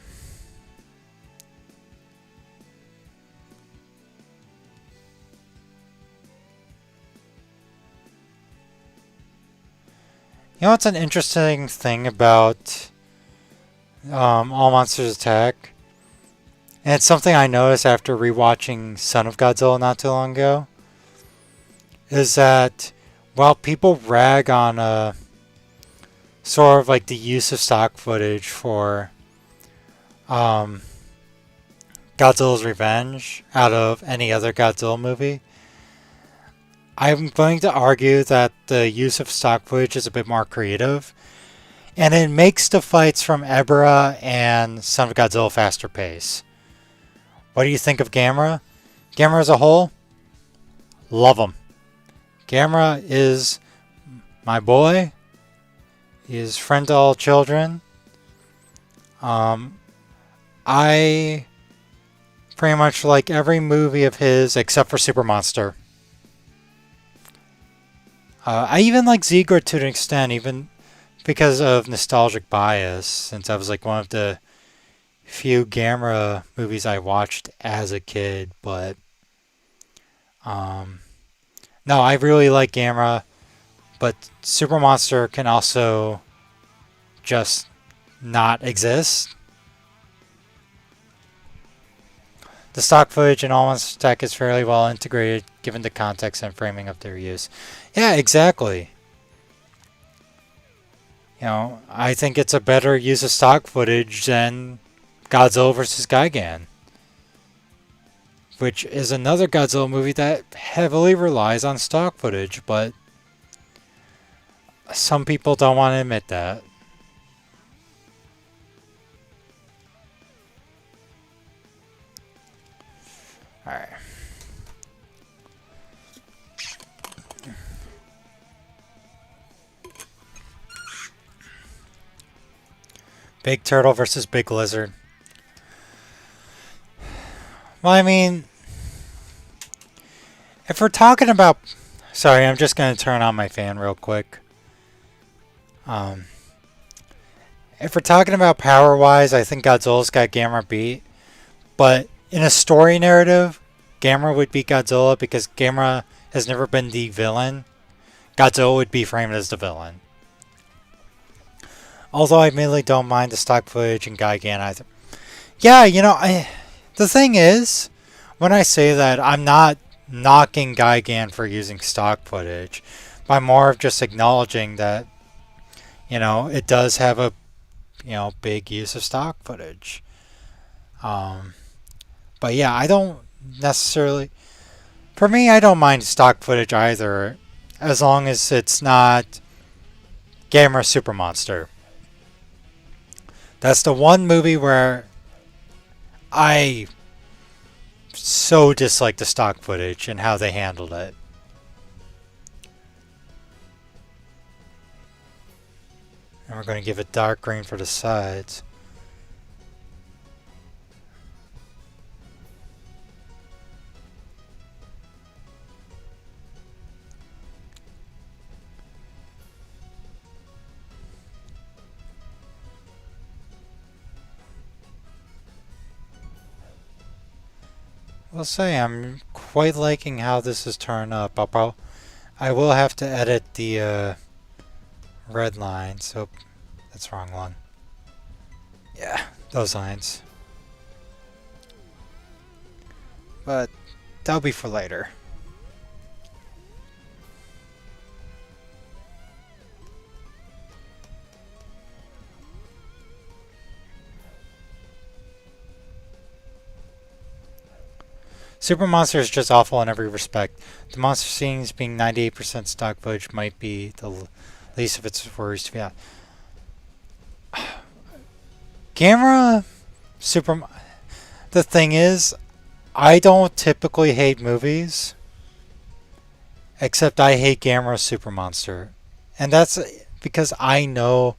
you know what's an interesting thing about All Monsters Attack? And it's something I noticed after rewatching Son of Godzilla not too long ago. Is that while people rag on sort of like the use of stock footage for um, Godzilla's Revenge out of any other Godzilla movie, I'm going to argue that the use of stock footage is a bit more creative, and it makes the fights from Ebra and Son of Godzilla faster pace. What do you think of Gamera? Gamera as a whole? Love him. Gamera is my boy. He is friend to all children. I pretty much like every movie of his except for Super Monster. I even like Ziegler to an extent, even because of nostalgic bias, since I was like one of the few Gamera movies I watched as a kid. But no, I really like Gamera, but Super Monster can also just not exist. The stock footage in all monster tech is fairly well integrated given the context and framing of their use. Yeah, exactly. I think it's a better use of stock footage than Godzilla vs. Gigan, which is another Godzilla movie that heavily relies on stock footage, but some people don't want to admit that. Alright. Big Turtle versus Big Lizard. Well, I mean, if we're talking about... Sorry, I'm just going to turn on my fan real quick. If we're talking about power-wise, I think Godzilla's got Gamera beat. But in a story narrative, Gamera would beat Godzilla because Gamera has never been the villain. Godzilla would be framed as the villain. Although I admittedly don't mind the stock footage in Gigan either. Yeah, the thing is, when I say that, I'm not knocking Gigan for using stock footage. But I'm more of just acknowledging that, it does have a, big use of stock footage. But yeah, I don't necessarily... For me, I don't mind stock footage either, as long as it's not Gamera Super Monster. That's the one movie where I so dislike the stock footage and how they handled it. And we're going to give it dark green for the sides. I'll say I'm quite liking how this has turned up. I will have to edit the red line, so that's the wrong one. Yeah, those lines. But that'll be for later. Super Monster is just awful in every respect. The monster scenes being 98% stock footage might be the least of its worries to be honest. Gamera Super... The thing is, I don't typically hate movies, except I hate Gamera Super Monster. And that's because I know...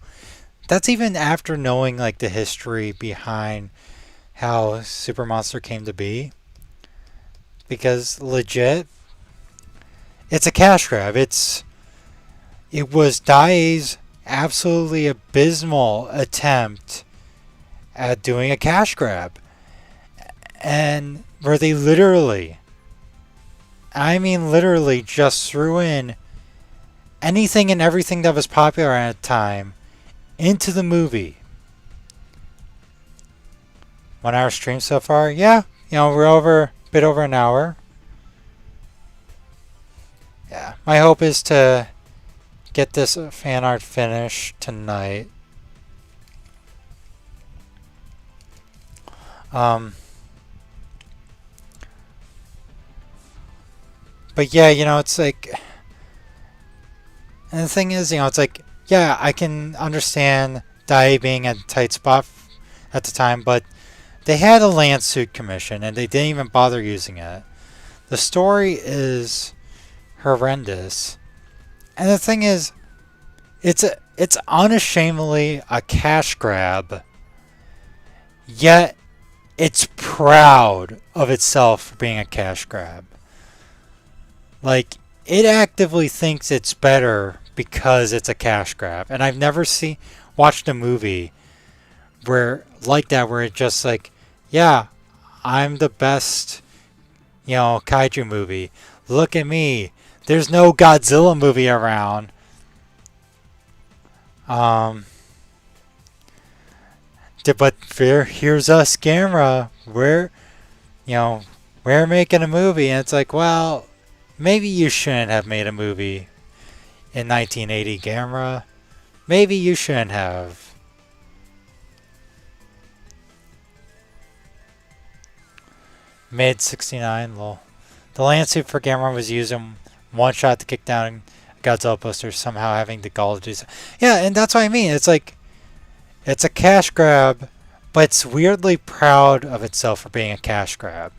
That's even after knowing like the history behind how Super Monster came to be. Because legit, it's a cash grab. It was Daiei's absolutely abysmal attempt at doing a cash grab. And where they literally, I mean literally, just threw in anything and everything that was popular at the time into the movie. 1 hour stream so far? Yeah, we're over... bit over an hour. Yeah, my hope is to get this fan art finished tonight. But yeah, it's like, and the thing is, it's like, yeah, I can understand Dai being at a tight spot at the time, but they had a land suit commission and they didn't even bother using it. The story is horrendous. And the thing is, it's unashamedly a cash grab. Yet it's proud of itself for being a cash grab. Like, it actively thinks it's better because it's a cash grab. And I've never watched a movie where it just like, yeah, I'm the best, kaiju movie. Look at me. There's no Godzilla movie around. But here's us, Gamera. you know, we're making a movie, and it's like, well, maybe you shouldn't have made a movie in 1980, Gamera. Maybe you shouldn't have. Mid 69, lol. The land suit for Gamera was used in one shot to kick down Godzilla posters, somehow having the gall to do so. Yeah, and that's what I mean. It's like, it's a cash grab, but it's weirdly proud of itself for being a cash grab.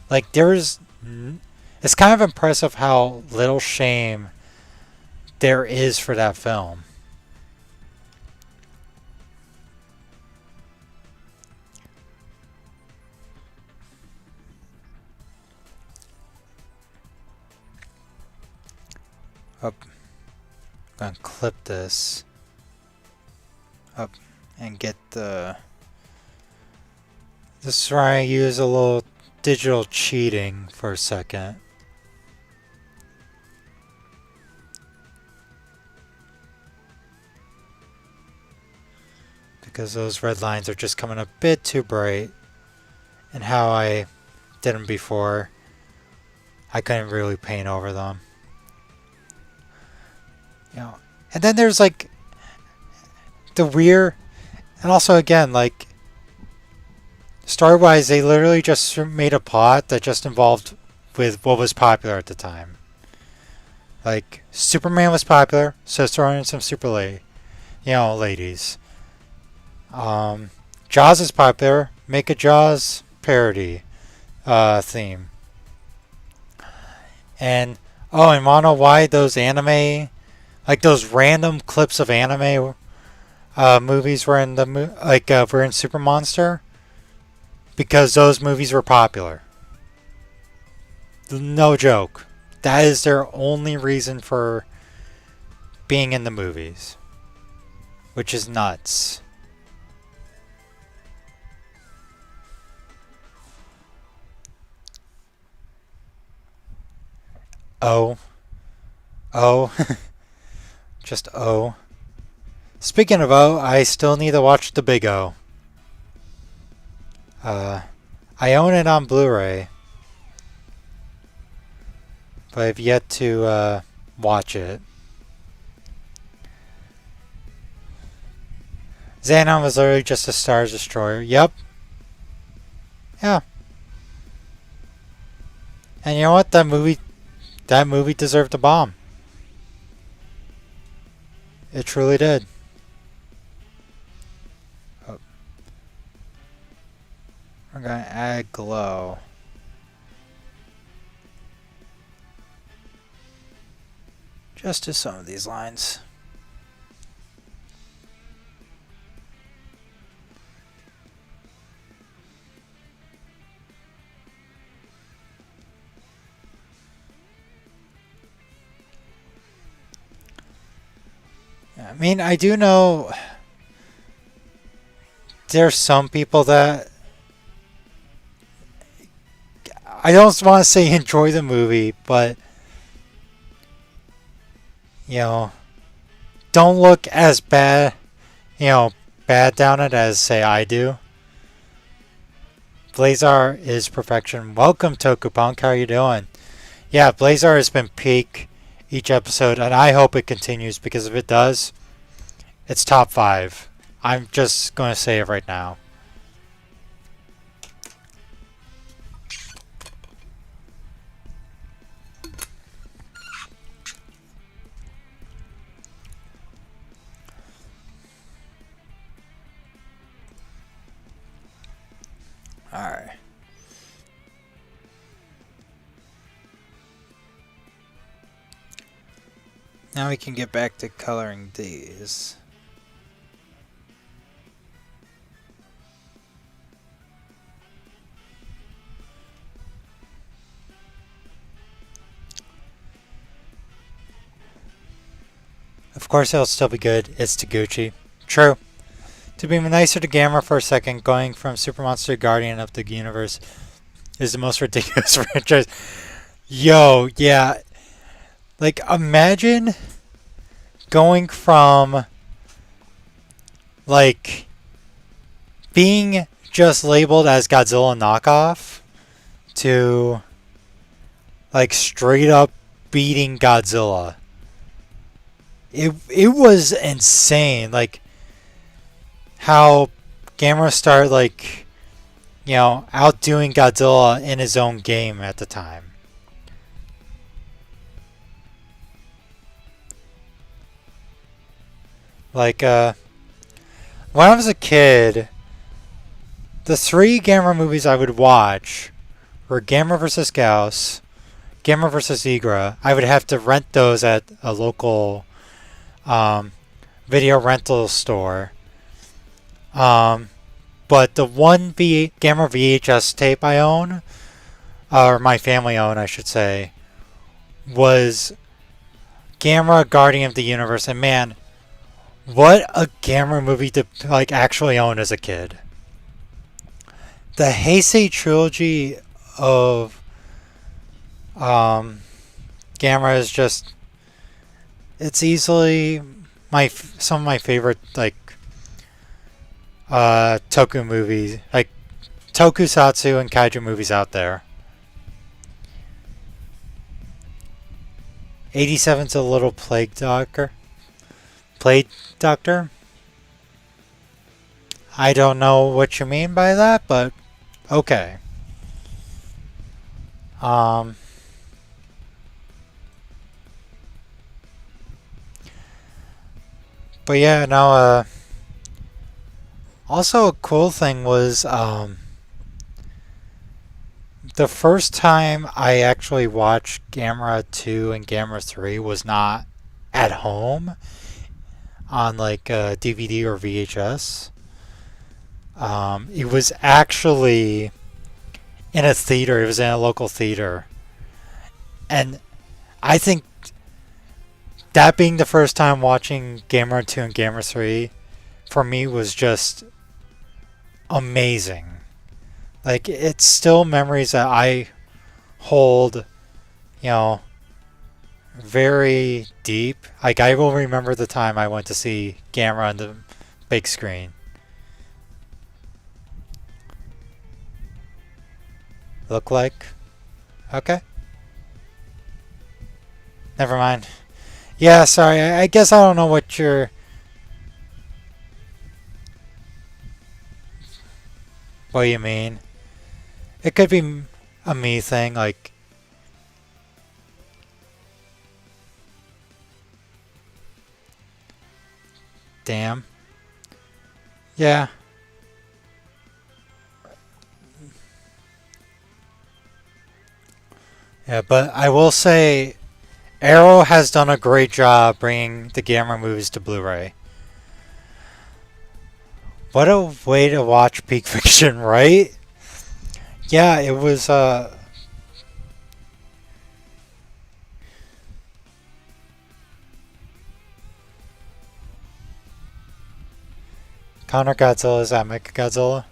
Like, it's kind of impressive how little shame there is for that film. Up. I'm gonna clip this up and get the. This is where I use a little digital cheating for a second. Because those red lines are just coming a bit too bright. And how I did them before, I couldn't really paint over them. You know, and then there's like the weird, and also again, like story-wise, they literally just made a plot that just involved with what was popular at the time. Like Superman was popular, so throwing in some ladies. Jaws is popular, make a Jaws parody theme. And and wanna know why those anime, like those random clips of anime movies were in were in Super Monster? Because those movies were popular. No joke. That is their only reason for being in the movies. Which is nuts. Oh. Just O. Speaking of O, I still need to watch The Big O. I own it on Blu-ray, but I've yet to watch it. Xenon was literally just a Star Destroyer. Yep. Yeah. And you know what? That movie deserved a bomb. It truly did. Oh. We're gonna add glow. Just to some of these lines. I mean, I do know there's some people that I don't want to say enjoy the movie, but don't look as bad, bad down it as say I do. Blazar is perfection. Welcome, Toku Punk. How are you doing? Yeah, Blazar has been peak each episode, and I hope it continues, because if it does, it's top 5. I'm just going to say it right now. Alright. Now we can get back to coloring these. Of course it'll still be good. It's Taguchi. True. To be nicer to Gamera for a second, going from Super Monster to Guardian of the Universe is the most ridiculous franchise. Yo, yeah. Like, imagine going from, like, being just labeled as Godzilla knockoff to like straight up beating Godzilla. It was insane. Like how Gamera started like outdoing Godzilla in his own game at the time. Like when I was a kid, the three Gamera movies I would watch were Gamera vs. Gauss, Gamera vs. Igra. I would have to rent those at a local video rental store. But the one Gamera VHS tape I own, or my family owned, I should say, was Gamera Guardian of the Universe. And man, what a Gamera movie to like actually own as a kid. The Heisei trilogy of Gamera is just, it's easily some of my favorite like Toku movies, like tokusatsu and kaiju movies out there. 87's a little plague doctor. Plague doctor? I don't know what you mean by that, but okay. But yeah, no, also a cool thing was, the first time I actually watched Gamera 2 and Gamera 3 was not at home on like DVD or VHS. It was actually in a theater. It was in a local theater. And I think that being the first time watching Gamera 2 and Gamera 3 for me was just amazing. Like, it's still memories that I hold, very deep. Like, I will remember the time I went to see Gamera on the big screen. Look like? Okay. Never mind. Yeah, sorry. I guess I don't know what you mean. It could be a me thing, like, damn. Yeah. Yeah, but I will say Arrow has done a great job bringing the Gamera movies to Blu-ray. What a way to watch Peak Fiction, right? Yeah, it was, Counter Godzilla, is that Mechagodzilla?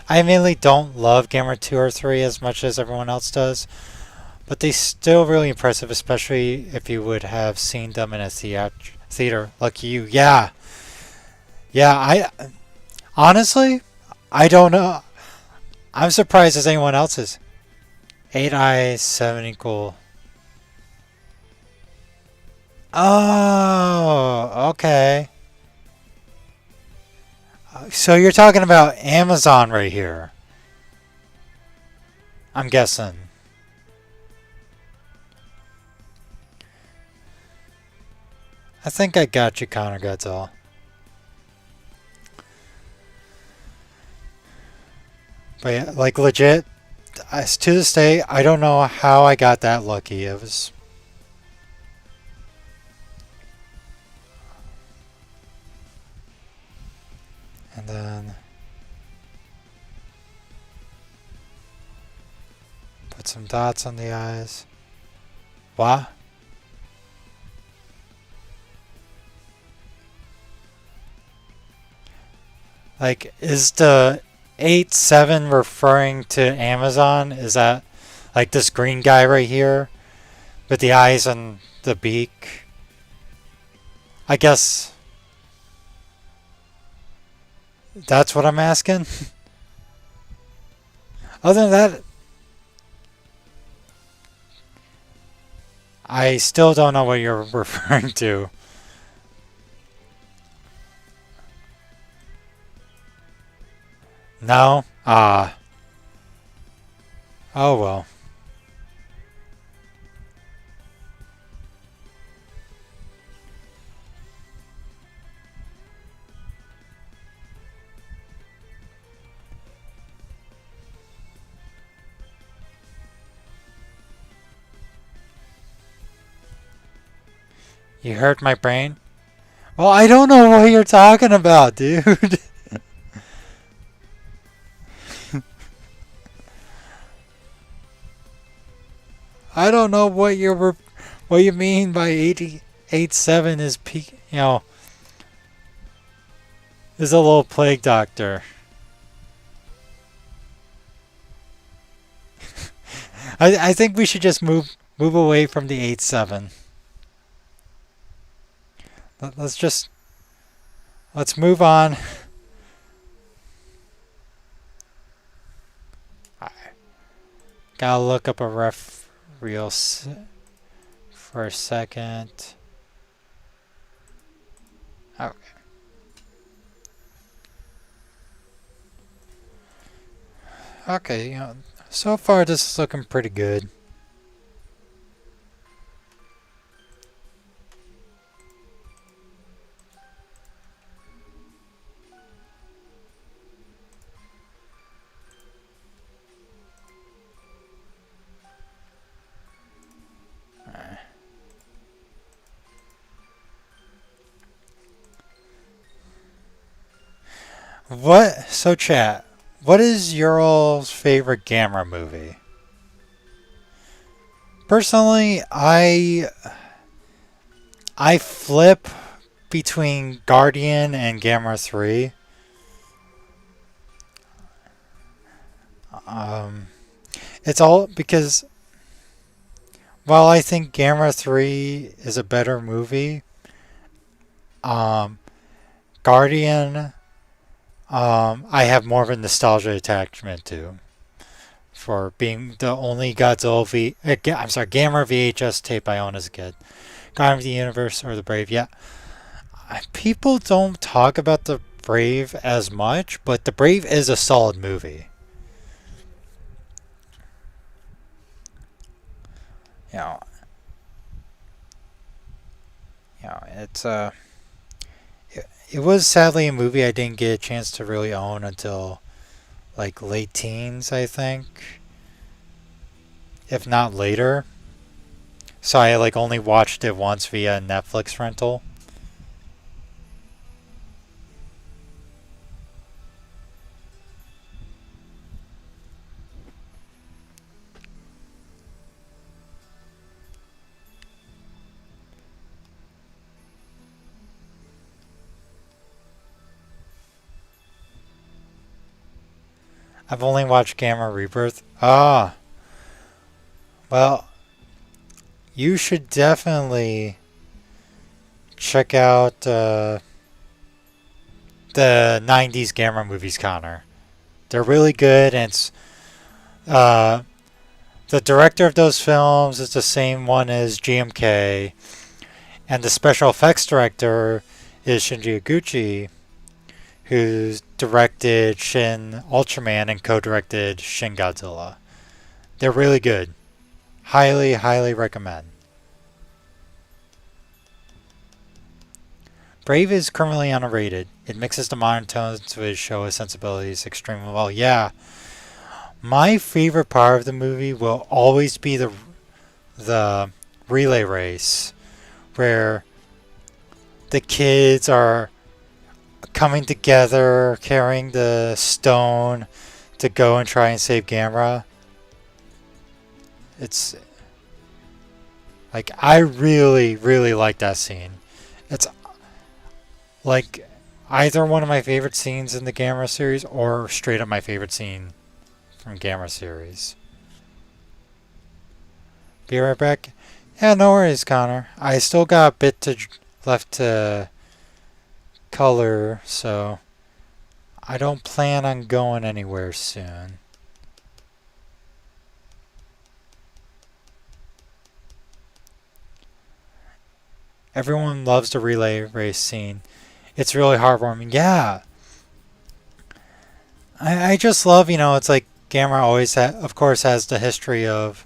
I mainly don't love Gamera 2 or 3 as much as everyone else does, but they still really impressive, especially if you would have seen them in a theater. Lucky you. Yeah. Yeah, honestly, I don't know. I'm surprised as anyone else is. 8i, 7 equal. Oh, okay. So you're talking about Amazon right here. I'm guessing. I think I got you, Connor Godzilla. But yeah, like legit, to this day, I don't know how I got that lucky. It was... And then... Put some dots on the eyes. What? Like, is the 8-7 referring to Amazon? Is that like this green guy right here with the eyes and the beak? I guess. That's what I'm asking. Other than that, I still don't know what you're referring to. No? Ah. Oh well. You hurt my brain? Well, I don't know what you're talking about, dude. I don't know what you mean by 88.7 is peak, is a little plague doctor. I think we should just move away from the 87. Let's just let's move on. I gotta look up a ref real for a second. Okay. Okay, so far this is looking pretty good. So chat, what is your all's favorite Gamera movie? Personally, I flip between Guardian and Gamera 3. Um, it's all because while I think Gamera 3 is a better movie, um, Guardian, I have more of a nostalgia attachment to for being the only Godzilla I'm sorry, Gamera VHS tape I own as a kid. Guardian of the Universe or The Brave, yeah. People don't talk about The Brave as much, but The Brave is a solid movie. You know, it's it was sadly a movie I didn't get a chance to really own until like late teens, I think, if not later. So I like only watched it once via Netflix rental. I've only watched Gamma Rebirth. Ah, well, you should definitely check out the 90s Gamma movies, Connor. They're really good, and it's, uh, the director of those films is the same one as GMK, and the special effects director is Shinji Iguchi, who's directed Shin Ultraman and co-directed Shin Godzilla. They're really good. Highly, highly recommend. Brave is currently underrated. It mixes the modern tones with Showa sensibilities extremely well. Yeah, my favorite part of the movie will always be the relay race, where the kids are coming together, carrying the stone to go and try and save Gamera. It's like I really, really like that scene. It's like either one of my favorite scenes in the Gamera series or straight up my favorite scene from Gamera series. Be right back. Yeah, no worries, Connor. I still got a bit left to color, so I don't plan on going anywhere soon. Everyone loves the relay race scene. It's really heartwarming. Yeah, I just love, it's like Gamera always, of course, has the history of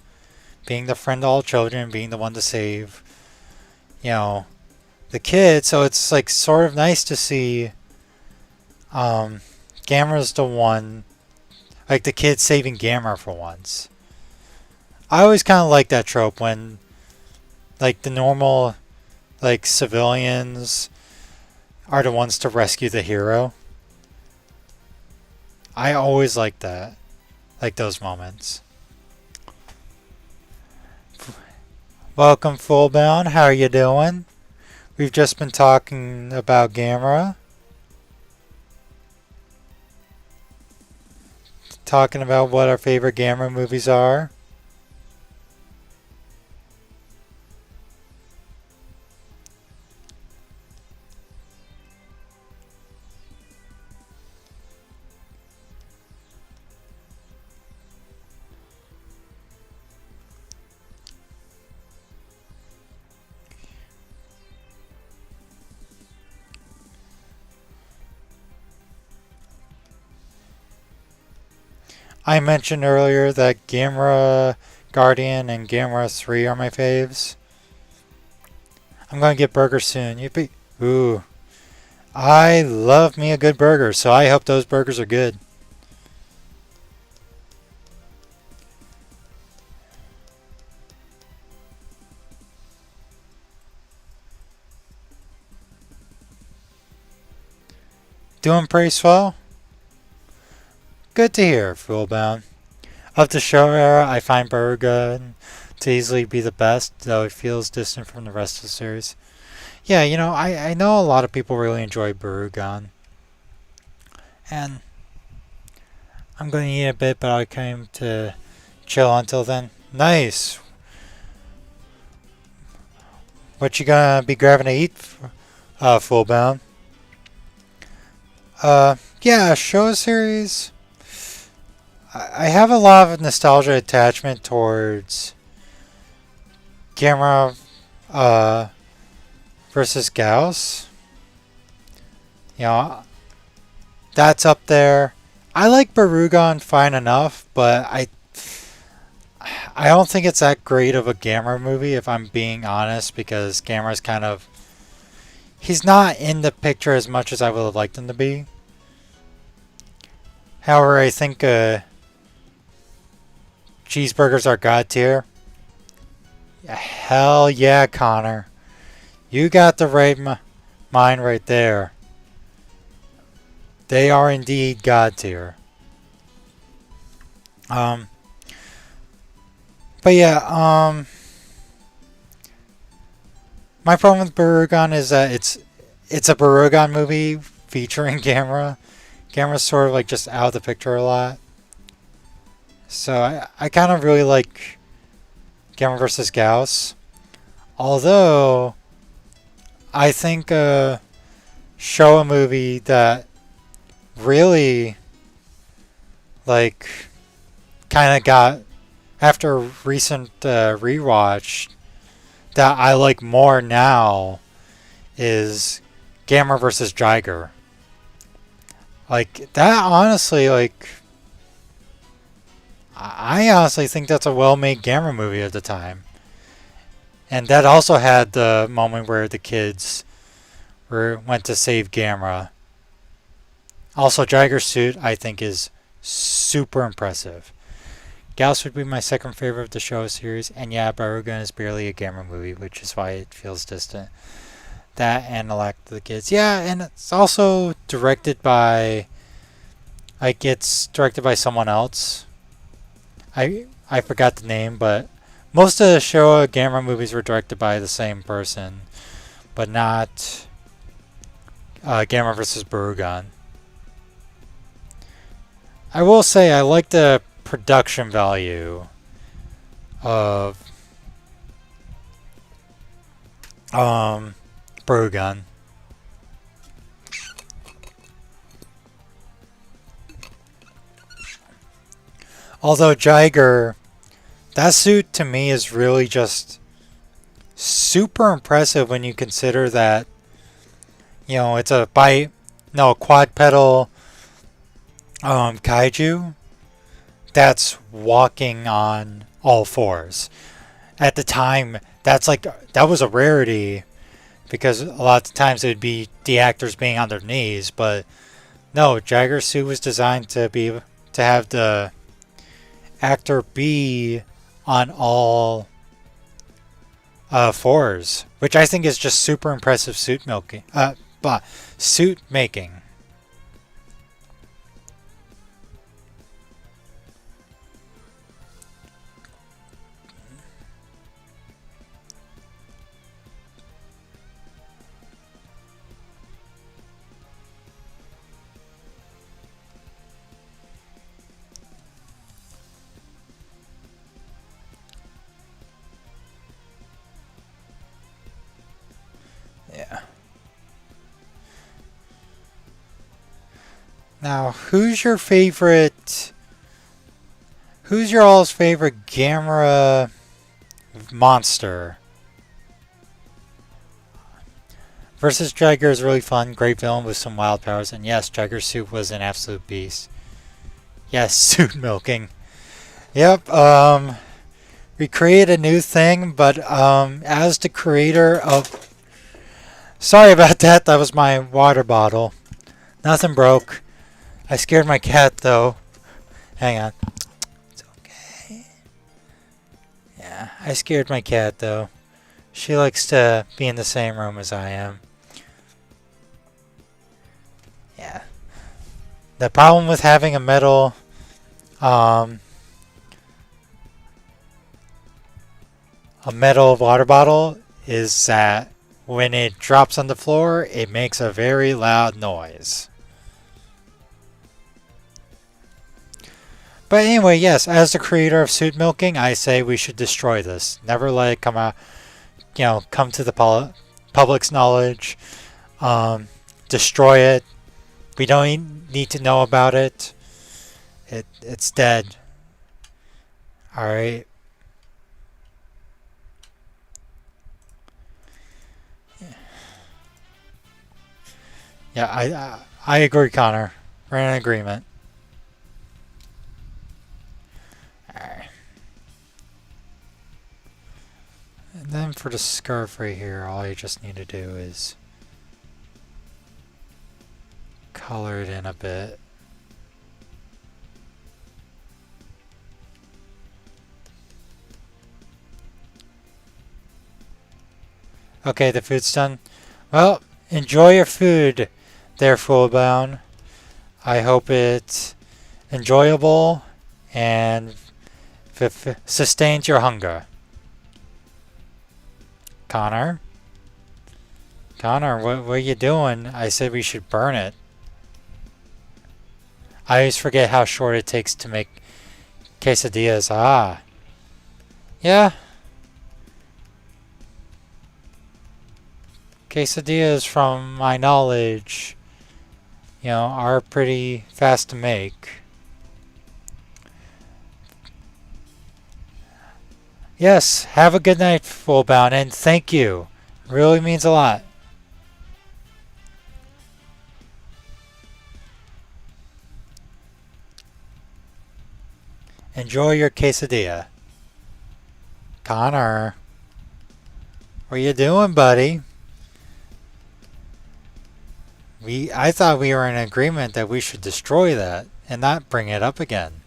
being the friend to all children, being the one to save, you know, the kid. So it's like sort of nice to see Gamera's the one, like the kid saving Gamera for once. I always kind of like that trope when, like, the normal, like, civilians are the ones to rescue the hero. I always like that. Like those moments. Welcome, Fullbound. How are you doing? We've just been talking about Gamera. Talking about what our favorite Gamera movies are. I mentioned earlier that Gamera Guardian and Gamera 3 are my faves. I'm gonna get burgers soon. Yippee. Ooh. I love me a good burger, so I hope those burgers are good. Doing pretty swell? Good to hear, Fullbound. Of the show era, I find Baruga to easily be the best, though it feels distant from the rest of the series. Yeah, I know a lot of people really enjoy Barugan. And I'm going to eat a bit, but I came to chill until then. Nice. What you gonna be grabbing to eat, Fullbound? Yeah, show series. I have a lot of nostalgia attachment towards Gamera versus Gauss. You know, that's up there. I like Barugan fine enough, but I don't think it's that great of a Gamera movie, if I'm being honest, because Gamera's kind of, he's not in the picture as much as I would have liked him to be. However, I think cheeseburgers are god tier. Hell yeah, Connor. You got the right mind right there. They are indeed god tier. But yeah, my problem with Barugan is that it's a Barugan movie featuring Gamera. Gamera's sort of like just out of the picture a lot. So I kind of really like Gamera vs. Gauss. Although, I think show a movie that really, like, kind of got, after a recent rewatch, that I like more now is Gamera vs. Jiger. Like, that honestly, like, I honestly think that's a well-made Gamera movie at the time. And that also had the moment where the kids went to save Gamera. Also, Jiger's suit, I think, is super impressive. Gauss would be my second favorite of the show series, and yeah, Barugan is barely a Gamera movie, which is why it feels distant. That and Elect the Kids. Yeah, and it's also directed by, like, it's directed by someone else. I forgot the name, but most of the show Gamera movies were directed by the same person, but not Gamera vs. Barugan. I will say I like the production value of Barugan. Although Jiger, that suit to me is really just super impressive when you consider that, you know, it's a quad pedal kaiju that's walking on all fours. At the time, that was a rarity because a lot of times it would be the actors being on their knees, but no, Jiger's suit was designed to have the actor be on all fours, which I think is just super impressive suit making. Yeah. Now, who's your all's favorite Gamera monster? Versus Jiger is really fun, great villain with some wild powers, and yes, Jiger's suit was an absolute beast. Yes, suit milking. Yep, we created a new thing, but as the creator of... Sorry about that, that was my water bottle. Nothing broke. I scared my cat though. Hang on. It's okay. Yeah, I scared my cat though. She likes to be in the same room as I am. Yeah. The problem with having a metal water bottle is that when it drops on the floor, it makes a very loud noise. But anyway, yes, as the creator of suit milking, I say we should destroy this. Never let it come out, come to the public's knowledge. Destroy it. We don't need to know about it. It's dead. Alright. Yeah, I agree, Connor. We're in agreement. Alright. And then for the scarf right here, all you just need to do is color it in a bit. Okay, the food's done. Well, enjoy your food there, Fullbound. I hope it's enjoyable and sustains your hunger. Connor? Connor, what are you doing? I said we should burn it. I always forget how short it takes to make quesadillas. Ah. Yeah. Quesadillas, from my knowledge, are pretty fast to make. Yes, have a good night, Fullbound, and thank you. Really means a lot. Enjoy your quesadilla. Connor, what are you doing, buddy? I thought we were in agreement that we should destroy that and not bring it up again.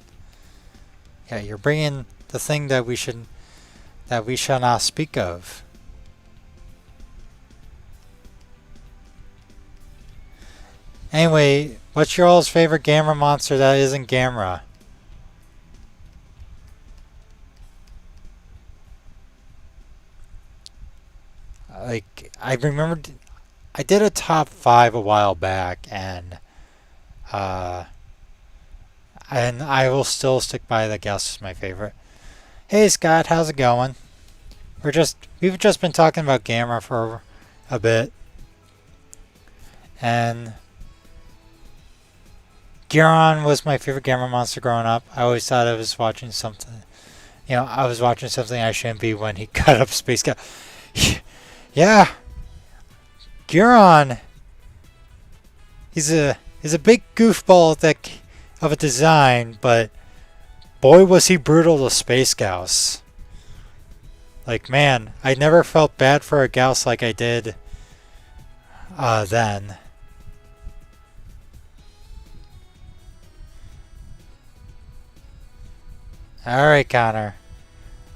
Yeah, you're bringing the thing that we shall not speak of. Anyway, what's your all's favorite Gamera monster that isn't Gamera? I remember I did a top 5 a while back, and I will still stick by the Gauss as my favorite. Hey Scott, how's it going? We've just been talking about Gamera for a bit, and Giron was my favorite Gamma monster growing up. I always thought I was watching something. I was watching something I shouldn't be when he cut up Space Cow. Yeah, Giron. He's a big goofball of a design, but boy was he brutal to Space Gauss. Like, man, I never felt bad for a Gauss like I did then. Alright, Connor.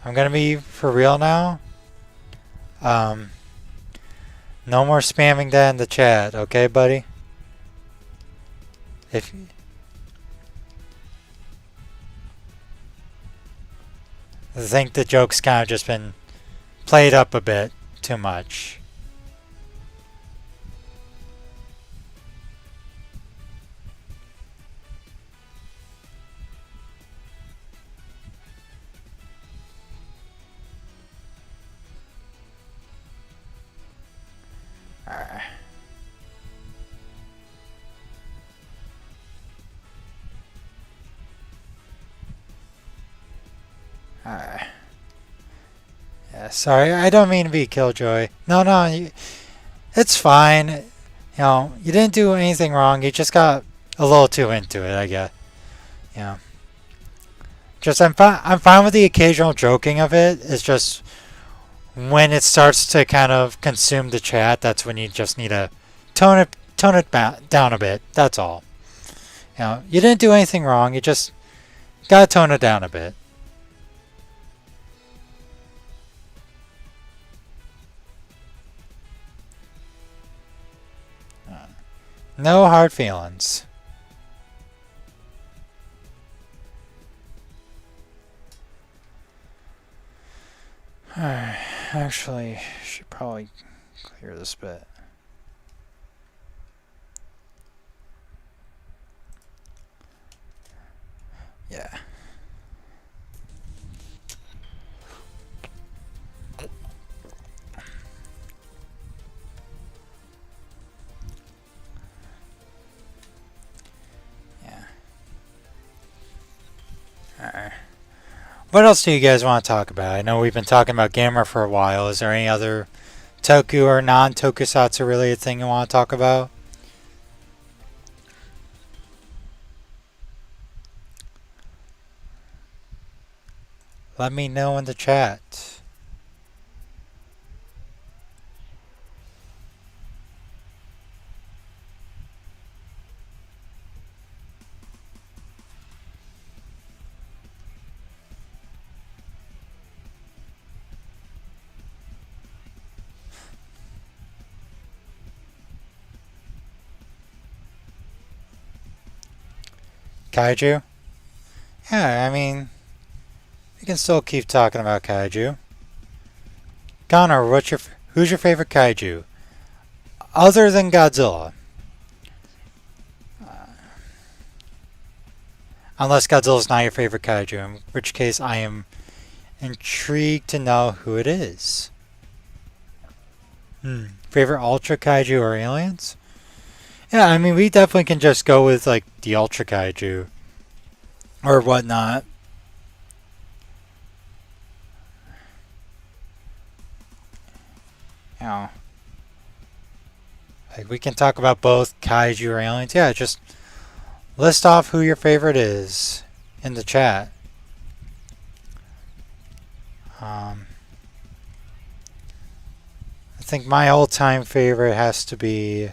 I'm gonna be for real now. No more spamming that in the chat, okay, buddy? If I think the joke's kind of just been played up a bit too much. Yeah, sorry, I don't mean to be killjoy. No, it's fine. You didn't do anything wrong. You just got a little too into it, I guess. Yeah. Just I'm fine with the occasional joking of it. It's just when it starts to kind of consume the chat, that's when you just need to tone it down a bit. That's all. You didn't do anything wrong. You just gotta tone it down a bit. No hard feelings. Actually, should probably clear this bit. Yeah. Alright. What else do you guys want to talk about? I know we've been talking about Gamer for a while. Is there any other Toku or non-Tokusatsu related thing you want to talk about? Let me know in the chat. Kaiju? Yeah, I mean, we can still keep talking about Kaiju. Connor, who's your favorite Kaiju? Other than Godzilla. Unless Godzilla's not your favorite Kaiju, in which case I am intrigued to know who it is. Favorite Ultra Kaiju or aliens? Yeah, I mean, we definitely can just go with, like, the Ultra Kaiju. Or whatnot. Like, we can talk about both Kaiju or aliens. Yeah, just list off who your favorite is in the chat. I think my all-time favorite has to be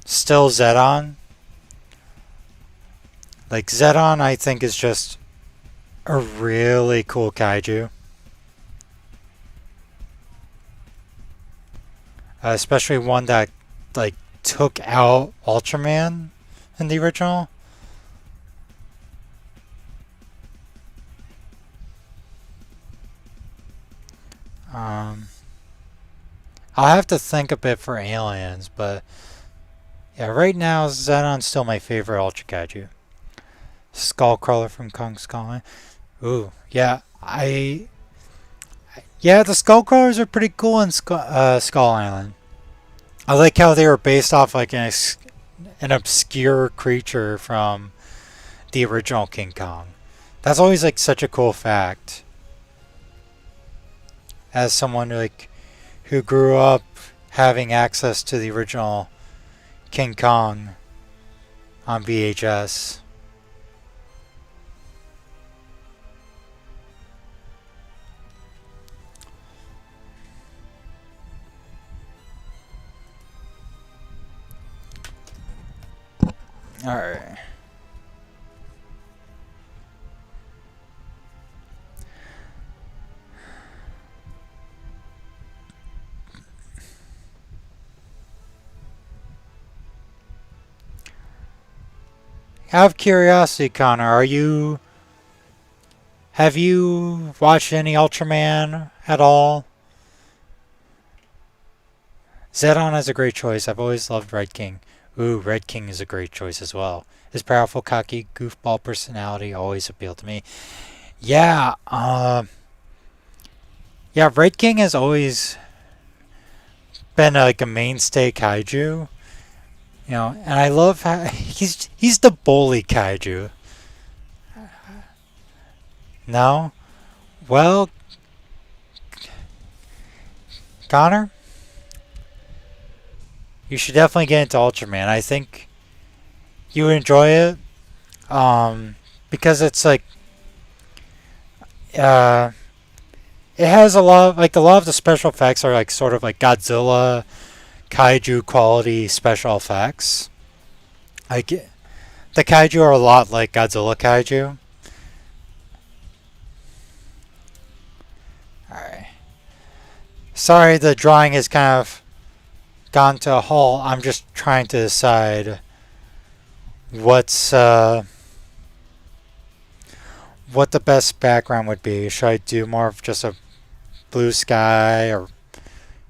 still Zedon. Like, Zedon, I think, is just a really cool kaiju. Especially one that, like, took out Ultraman in the original. I'll have to think a bit for aliens, but yeah, right now Zedon's still my favorite Ultra Kaiju. Skullcrawler from Kong Skull Island. Ooh, yeah, yeah, the Skullcrawlers are pretty cool in Skull Island. I like how they were based off like an obscure creature from the original King Kong. That's always like such a cool fact. As someone like who grew up having access to the original King Kong on VHS. Alright. Out of curiosity, Connor, have you watched any Ultraman at all? Zedon is a great choice. I've always loved Red King. Ooh, Red King is a great choice as well. His powerful, cocky, goofball personality always appealed to me. Yeah, yeah, Red King has always been like a mainstay kaiju. You know, and I love how he's the bully kaiju. No? Well, Connor, you should definitely get into Ultraman. I think you would enjoy it. Because it's like uh it has a lot of the special effects are like sort of like Godzilla kaiju quality special effects. Like the kaiju are a lot like Godzilla kaiju. Alright. Sorry, the drawing has kind of gone to a halt. I'm just trying to decide what's what the best background would be. Should I do more of just a blue sky or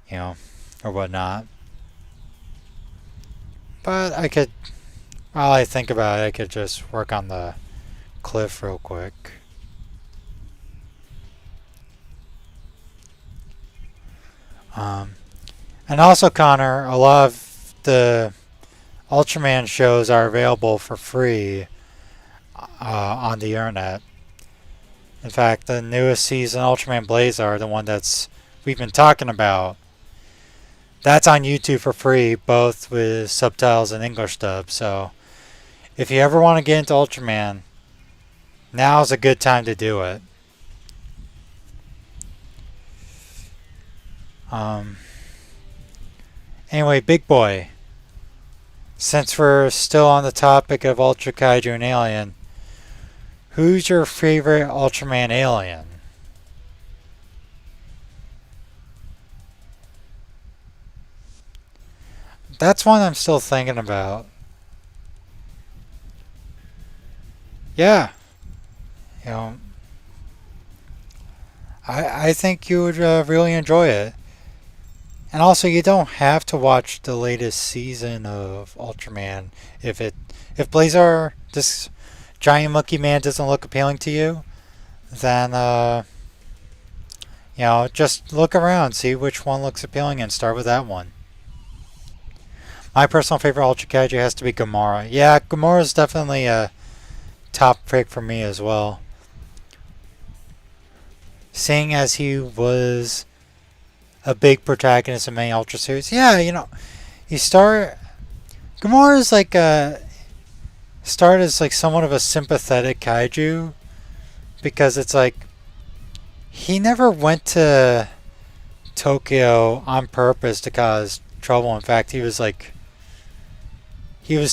you know or whatnot? But I could, while I think about it, I could just work on the cliff real quick. Um, and also, Connor, a lot of the Ultraman shows are available for free on the internet. In fact, the newest season, Ultraman Blazar, the one that's we've been talking about, that's on YouTube for free, both with subtitles and English dub. So, if you ever want to get into Ultraman, now's a good time to do it. Anyway, Big Boy, since we're still on the topic of Ultra Kaiju and Alien, who's your favorite Ultraman alien? That's one I'm still thinking about. Yeah, you know, I think you would really enjoy it. And also, you don't have to watch the latest season of Ultraman if Blazar, this giant monkey man, doesn't look appealing to you. Then you know, just look around, see which one looks appealing, and start with that one. My personal favorite Ultra Kaiju has to be Gamora. Yeah, Gamora is definitely a top pick for me as well. Seeing as he was a big protagonist in many Ultra series, yeah, you know, you start. Gamora is like start as like somewhat of a sympathetic kaiju because it's like he never went to Tokyo on purpose to cause trouble. In fact, he was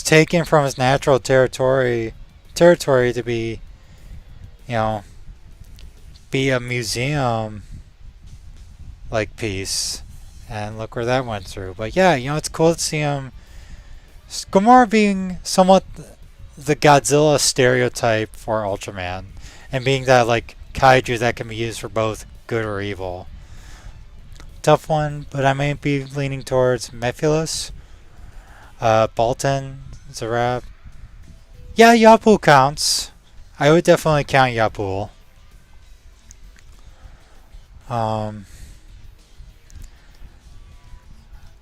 taken from his natural territory to be, you know, be a museum like piece. And look where that went through. But yeah, you know, it's cool to see him. Gamora being somewhat the Godzilla stereotype for Ultraman, and being that like kaiju that can be used for both good or evil. Tough one, but I may be leaning towards Mephiles, Bolton, Zarab. Yeah, Yapul counts. I would definitely count Yapul.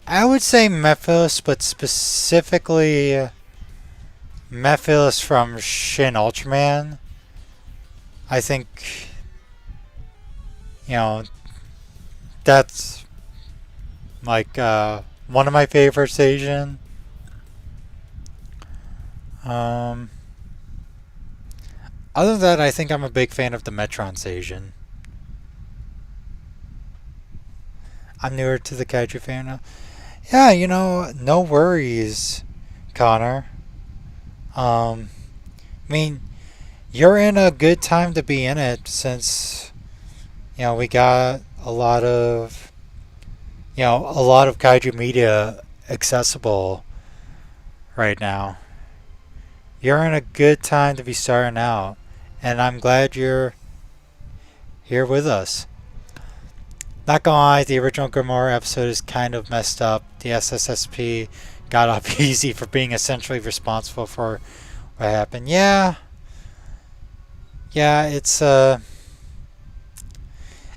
I would say Mephiles, but specifically Mephiles from Shin Ultraman. I think, you know, that's like one of my favorites Asian. Um, Other than that, I think I'm a big fan of the Metron Asian. I'm newer to the Kaiju fan now. Yeah, no worries, Connor. I mean, you're in a good time to be in it since, we got a lot of Kaiju media accessible right now. You're in a good time to be starting out, and I'm glad you're here with us. Not gonna lie, the original Grimoire episode is kind of messed up. The SSSP got off easy for being essentially responsible for what happened. Yeah, it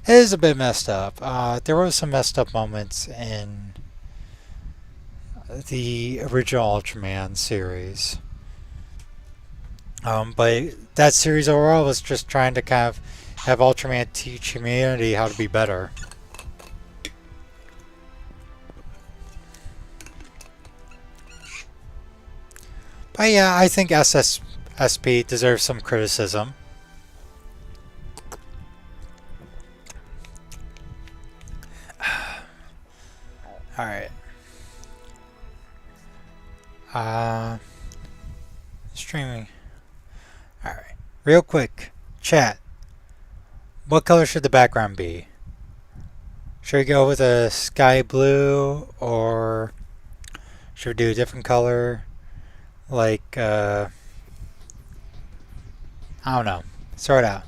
is a bit messed up. There were some messed up moments in the original Ultraman series. But that series overall was just trying to kind of have Ultraman teach humanity how to be better. But yeah, I think SSSP deserves some criticism. Alright. Streaming. Alright. Real quick. Chat. What color should the background be? Should we go with a sky blue, or should we do a different color? Like, I don't know. Sort out.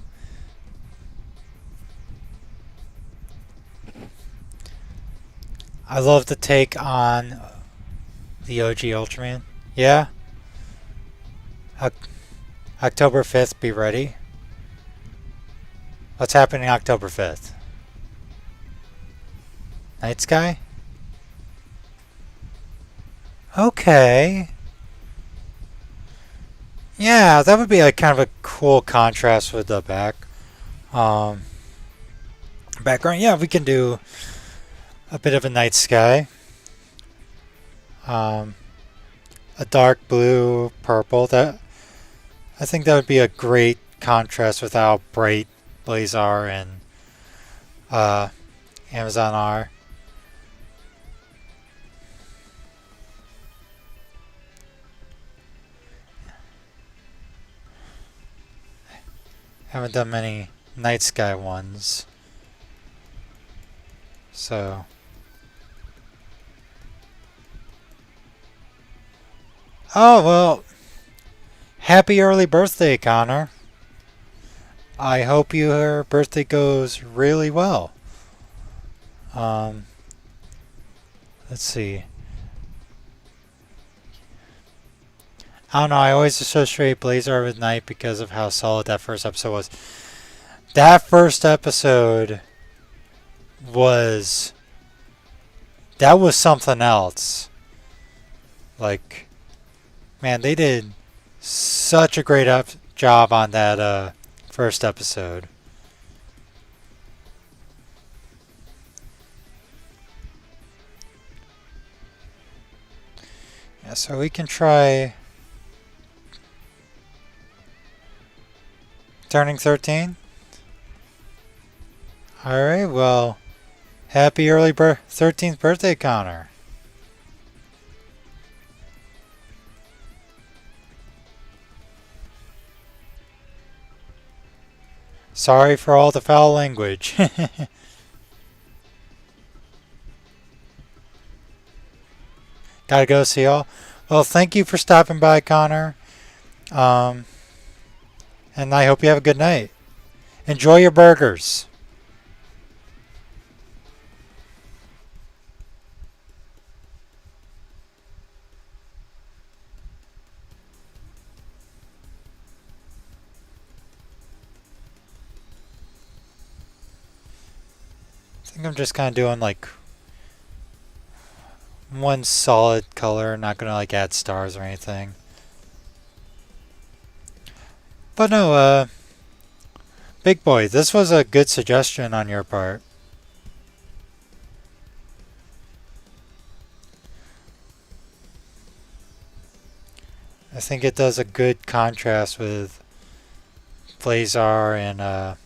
I love the take on the OG Ultraman. Yeah? October 5th, be ready. What's happening October 5th? Night Sky? Okay. Yeah, that would be like kind of a cool contrast with the background. Yeah, we can do a bit of a night sky. A dark blue, purple. I think that would be a great contrast with how bright Blazar and Amazon are. Haven't done many night sky ones. So. Oh, well. Happy early birthday, Connor. I hope your birthday goes really well. Let's see. I don't know, I always associate Blazar with night because of how solid that first episode was. That first episode was... That was something else. Like, man, they did such a great job on that first episode. Yeah, so we can try... Turning 13? Alright, well, happy early 13th birthday, Connor. Sorry for all the foul language. Gotta go see y'all. Well, thank you for stopping by, Connor. And I hope you have a good night. Enjoy your burgers. I think I'm just kind of doing like one solid color, not gonna like add stars or anything. But no, Big Boy, this was a good suggestion on your part. I think it does a good contrast with Blazar and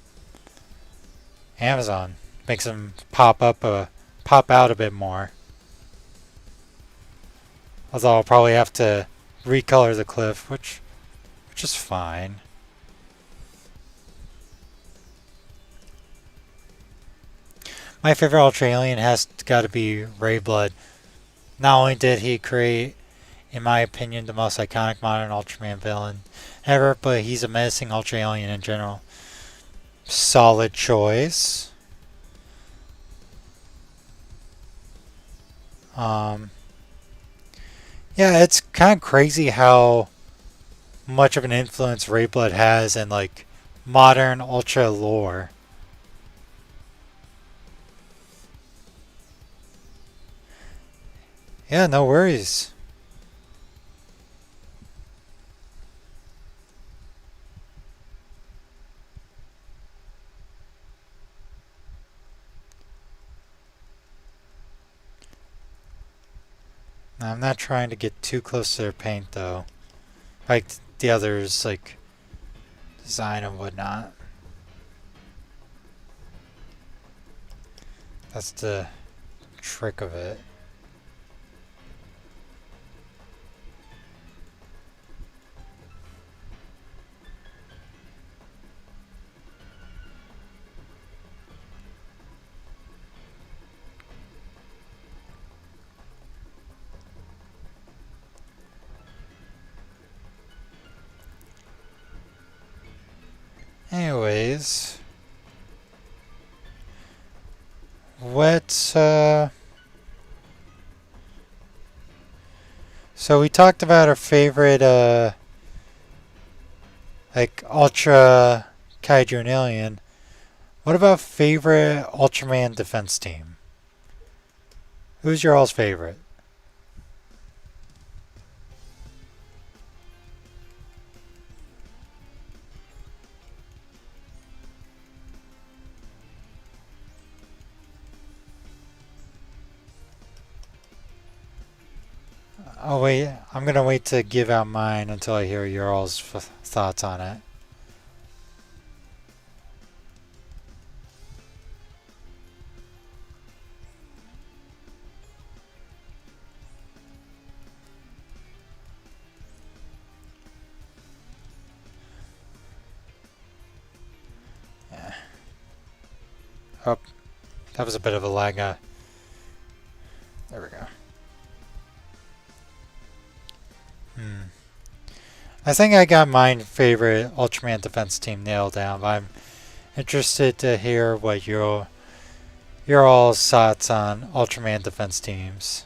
Amazon. Makes them pop out a bit more. Although I'll probably have to recolor the cliff, which is fine. My favorite Ultra Alien has got to be Ray Blood. Not only did he create, in my opinion, the most iconic modern Ultraman villain ever, but he's a menacing Ultra Alien in general. Solid choice. Um, yeah, it's kind of crazy how much of an influence Ray Blood has in like modern Ultra lore. Yeah, no worries. I'm not trying to get too close to their paint though. Like the others, like design and whatnot. That's the trick of it. Anyways, so we talked about our favorite like Ultra Kaiju and Alien. What about favorite Ultraman defense team? Who's your all's favorite? Oh wait, I'm gonna wait to give out mine until I hear your all's thoughts on it. Yeah. Oh, that was a bit of a lag. There we go. I think I got my favorite Ultraman defense team nailed down, but I'm interested to hear what your all's thoughts on Ultraman defense teams.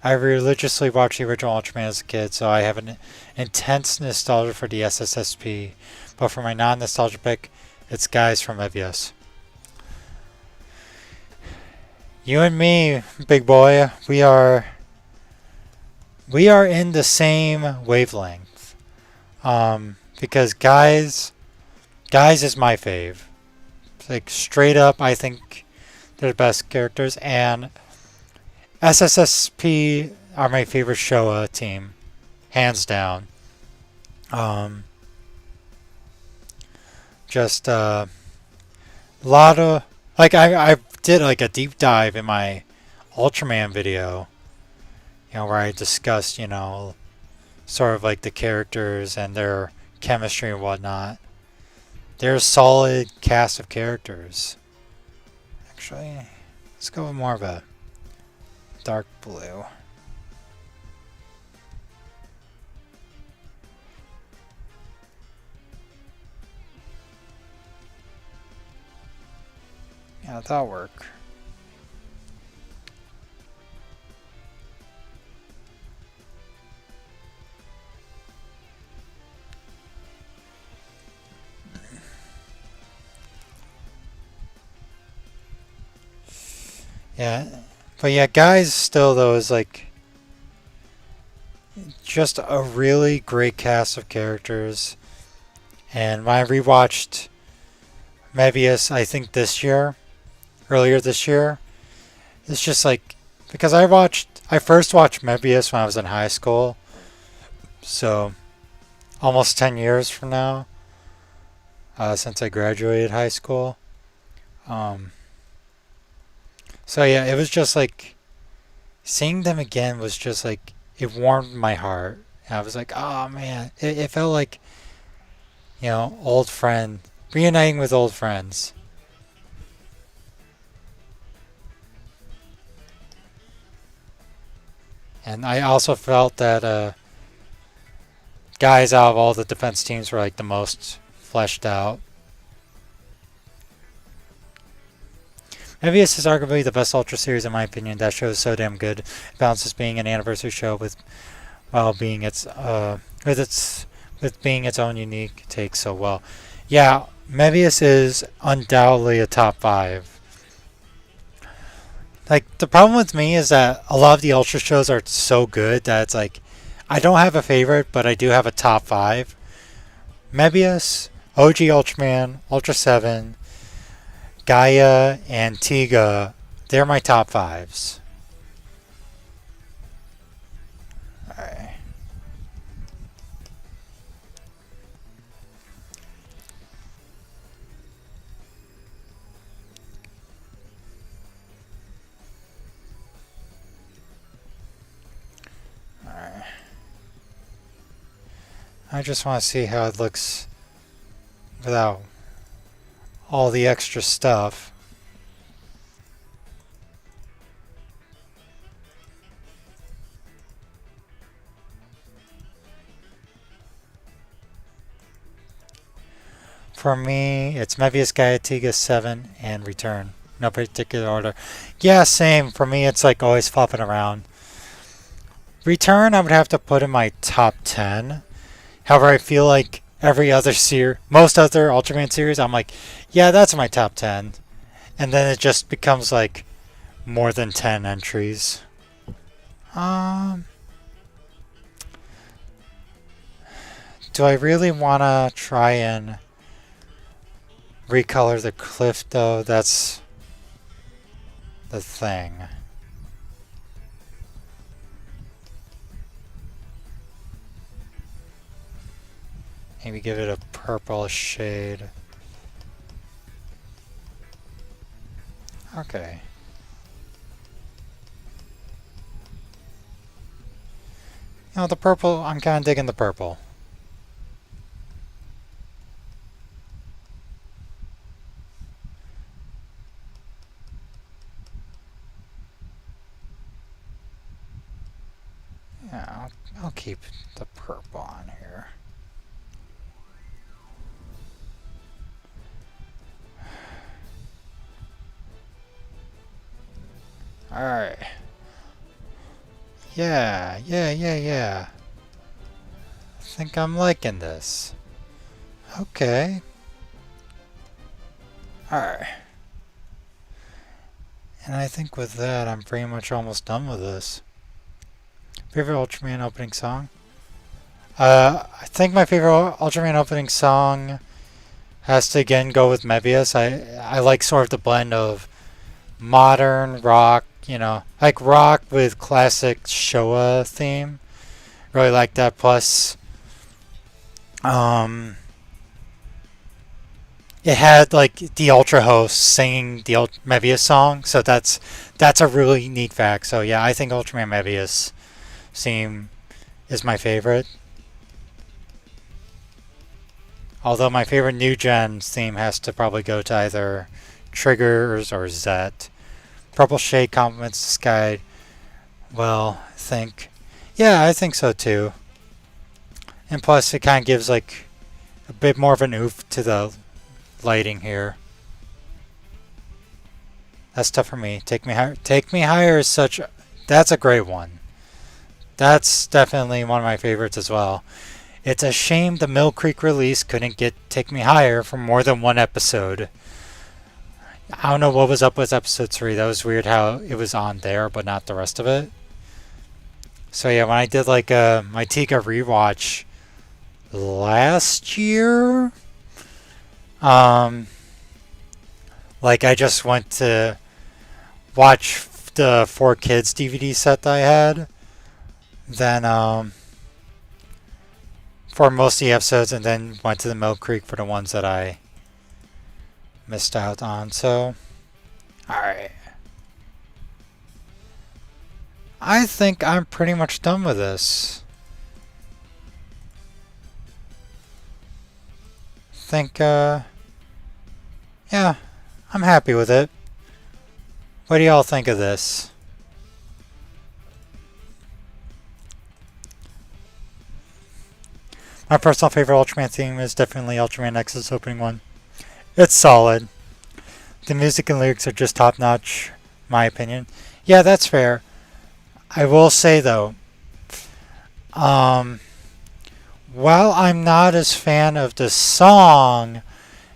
I religiously watched the original Ultraman as a kid, so I have an intense nostalgia for the SSSP. But for my non-nostalgia pick, it's guys from Evios. You and me, big boy, we are in the same wavelength. Because guys is my fave. Like straight up, I think they're the best characters, and SSSP are my favorite Showa team, hands down. Um, just a lot of like I did like a deep dive in my Ultraman video, where I discussed sort of like the characters and their chemistry and whatnot. They're a solid cast of characters. Actually, let's go with more of a dark blue. Yeah, that'll work. Yeah, but yeah, guys, still though is like just a really great cast of characters. And when I rewatched Mebius, I think earlier this year, it's just like because I first watched Mebius when I was in high school, so almost 10 years from now, since I graduated high school. Um, so yeah, it was just like seeing them again was just like it warmed my heart. And I was like, oh man, it felt like old friend reuniting with old friends. And I also felt that guys out of all the defense teams were like the most fleshed out. Mebius is arguably the best Ultra series in my opinion. That show is so damn good. It balances being an anniversary show with while being with being its own unique take so well. Yeah, Mebius is undoubtedly a top 5. Like the problem with me is that a lot of the Ultra shows are so good that it's like I don't have a favorite, but I do have a top 5. Mebius, OG Ultraman, Ultra 7, Gaia, and Tiga, they're my top 5s. Alright. Alright. I just want to see how it looks without all the extra stuff. For me, it's Mebius, Gaia, Tiga, 7, and Return. No particular order. Yeah, same. For me, it's like always flopping around. Return, I would have to put in my top 10. However, I feel like most other Ultraman series, I'm like, yeah, that's my top 10. And then it just becomes like more than 10 entries. Do I really want to try and recolor the cliff though? That's the thing. Maybe give it a purple shade. Okay. The purple, I'm kind of digging the purple. Yeah, I'll keep the purple on here. Alright. Yeah. I think I'm liking this. Okay. Alright. And I think with that, I'm pretty much almost done with this. Favorite Ultraman opening song? I think my favorite Ultraman opening song has to again go with Mebius. I like sort of the blend of modern rock, like rock with classic Showa theme. Really like that. Plus, it had like the Ultra host singing the Mebius song, so that's a really neat fact. So yeah, I think Ultraman Mebius theme is my favorite. Although my favorite new gen theme has to probably go to either Triggers or Zet. Purple shade complements the sky. Well, I think so too. And plus, it kind of gives like a bit more of an oof to the lighting here. That's tough for me. Take Me Higher. Take Me Higher is that's a great one. That's definitely one of my favorites as well. It's a shame the Mill Creek release couldn't get Take Me Higher for more than one episode. I don't know what was up with episode 3. That was weird how it was on there, but not the rest of it. So yeah, when I did like my Tika rewatch last year, like I just went to watch the 4 Kids DVD set that I had. Then for most of the episodes, and then went to the Mill Creek for the ones that I missed out on. So, alright. I think I'm pretty much done with this. Think, yeah, I'm happy with it. What do y'all think of this? My personal favorite Ultraman theme is definitely Ultraman X's opening one. It's solid. The music and lyrics are just top notch, my opinion. Yeah, that's fair. I will say though, while I'm not as fan of the song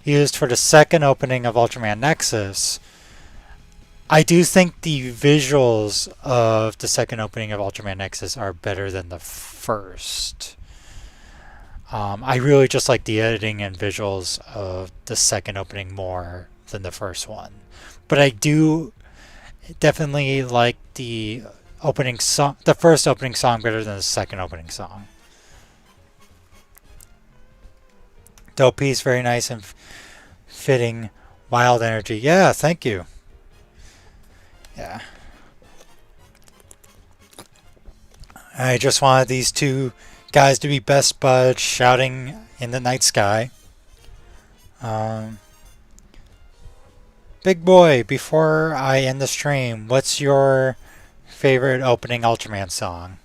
used for the second opening of Ultraman Nexus, I do think the visuals of the second opening of Ultraman Nexus are better than the first. I really just like the editing and visuals of the second opening more than the first one. But I do definitely like the opening song, the first opening song, better than the second opening song. The OP is very nice and fitting. Wild energy. Yeah, thank you. Yeah. I just wanted these two guys to be best buds shouting in the night sky. Big boy, before I end the stream, what's your favorite opening Ultraman song?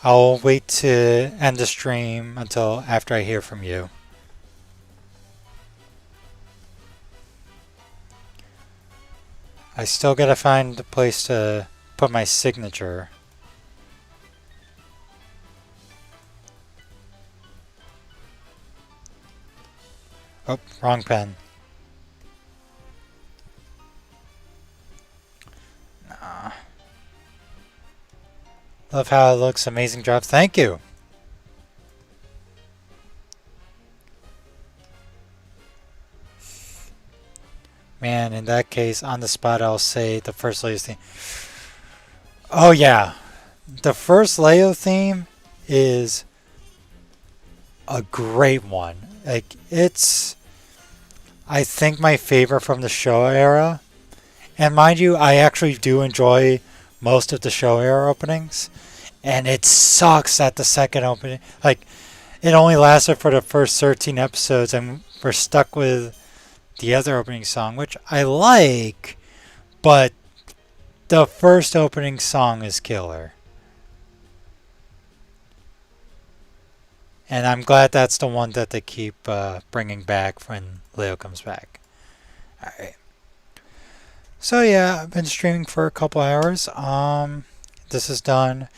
I'll wait to end the stream until after I hear from you. I still gotta find a place to put my signature. Oh, wrong pen. Nah. Love how it looks. Amazing job. Thank you. Man, in that case, on the spot, I'll say the first Leo theme. Oh, yeah. The first Leo theme is a great one. Like, it's, I think, my favorite from the show era. And mind you, I actually do enjoy most of the show era openings. And it sucks that the second opening, like, it only lasted for the first 13 episodes, and we're stuck with the other opening song, which I like, but the first opening song is killer. And I'm glad that's the one that they keep bringing back when Leo comes back. Alright. So yeah, I've been streaming for a couple hours. This is done.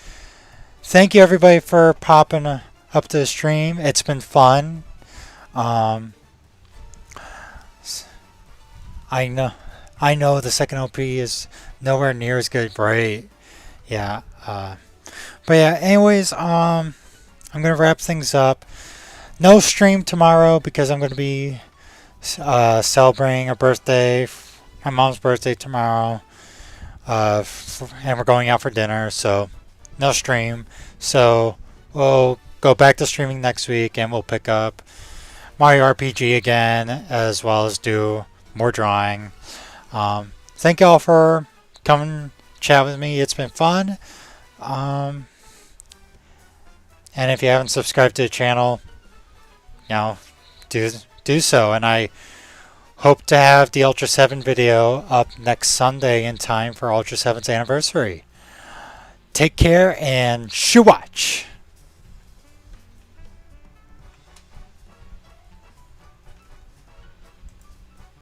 Thank you everybody for popping up to the stream. It's been fun. I know the second OP is nowhere near as good, right? Yeah. But yeah, anyways, I'm gonna wrap things up. No stream tomorrow because I'm gonna be celebrating a birthday, my mom's birthday tomorrow, and we're going out for dinner, so no stream. So we'll go back to streaming next week, and we'll pick up Mario RPG again, as well as do more drawing. Thank y'all for coming chat with me. It's been fun. And if you haven't subscribed to the channel, you know, do so. And I hope to have the Ultra 7 video up next Sunday in time for Ultra 7's anniversary. Take care and shoo watch.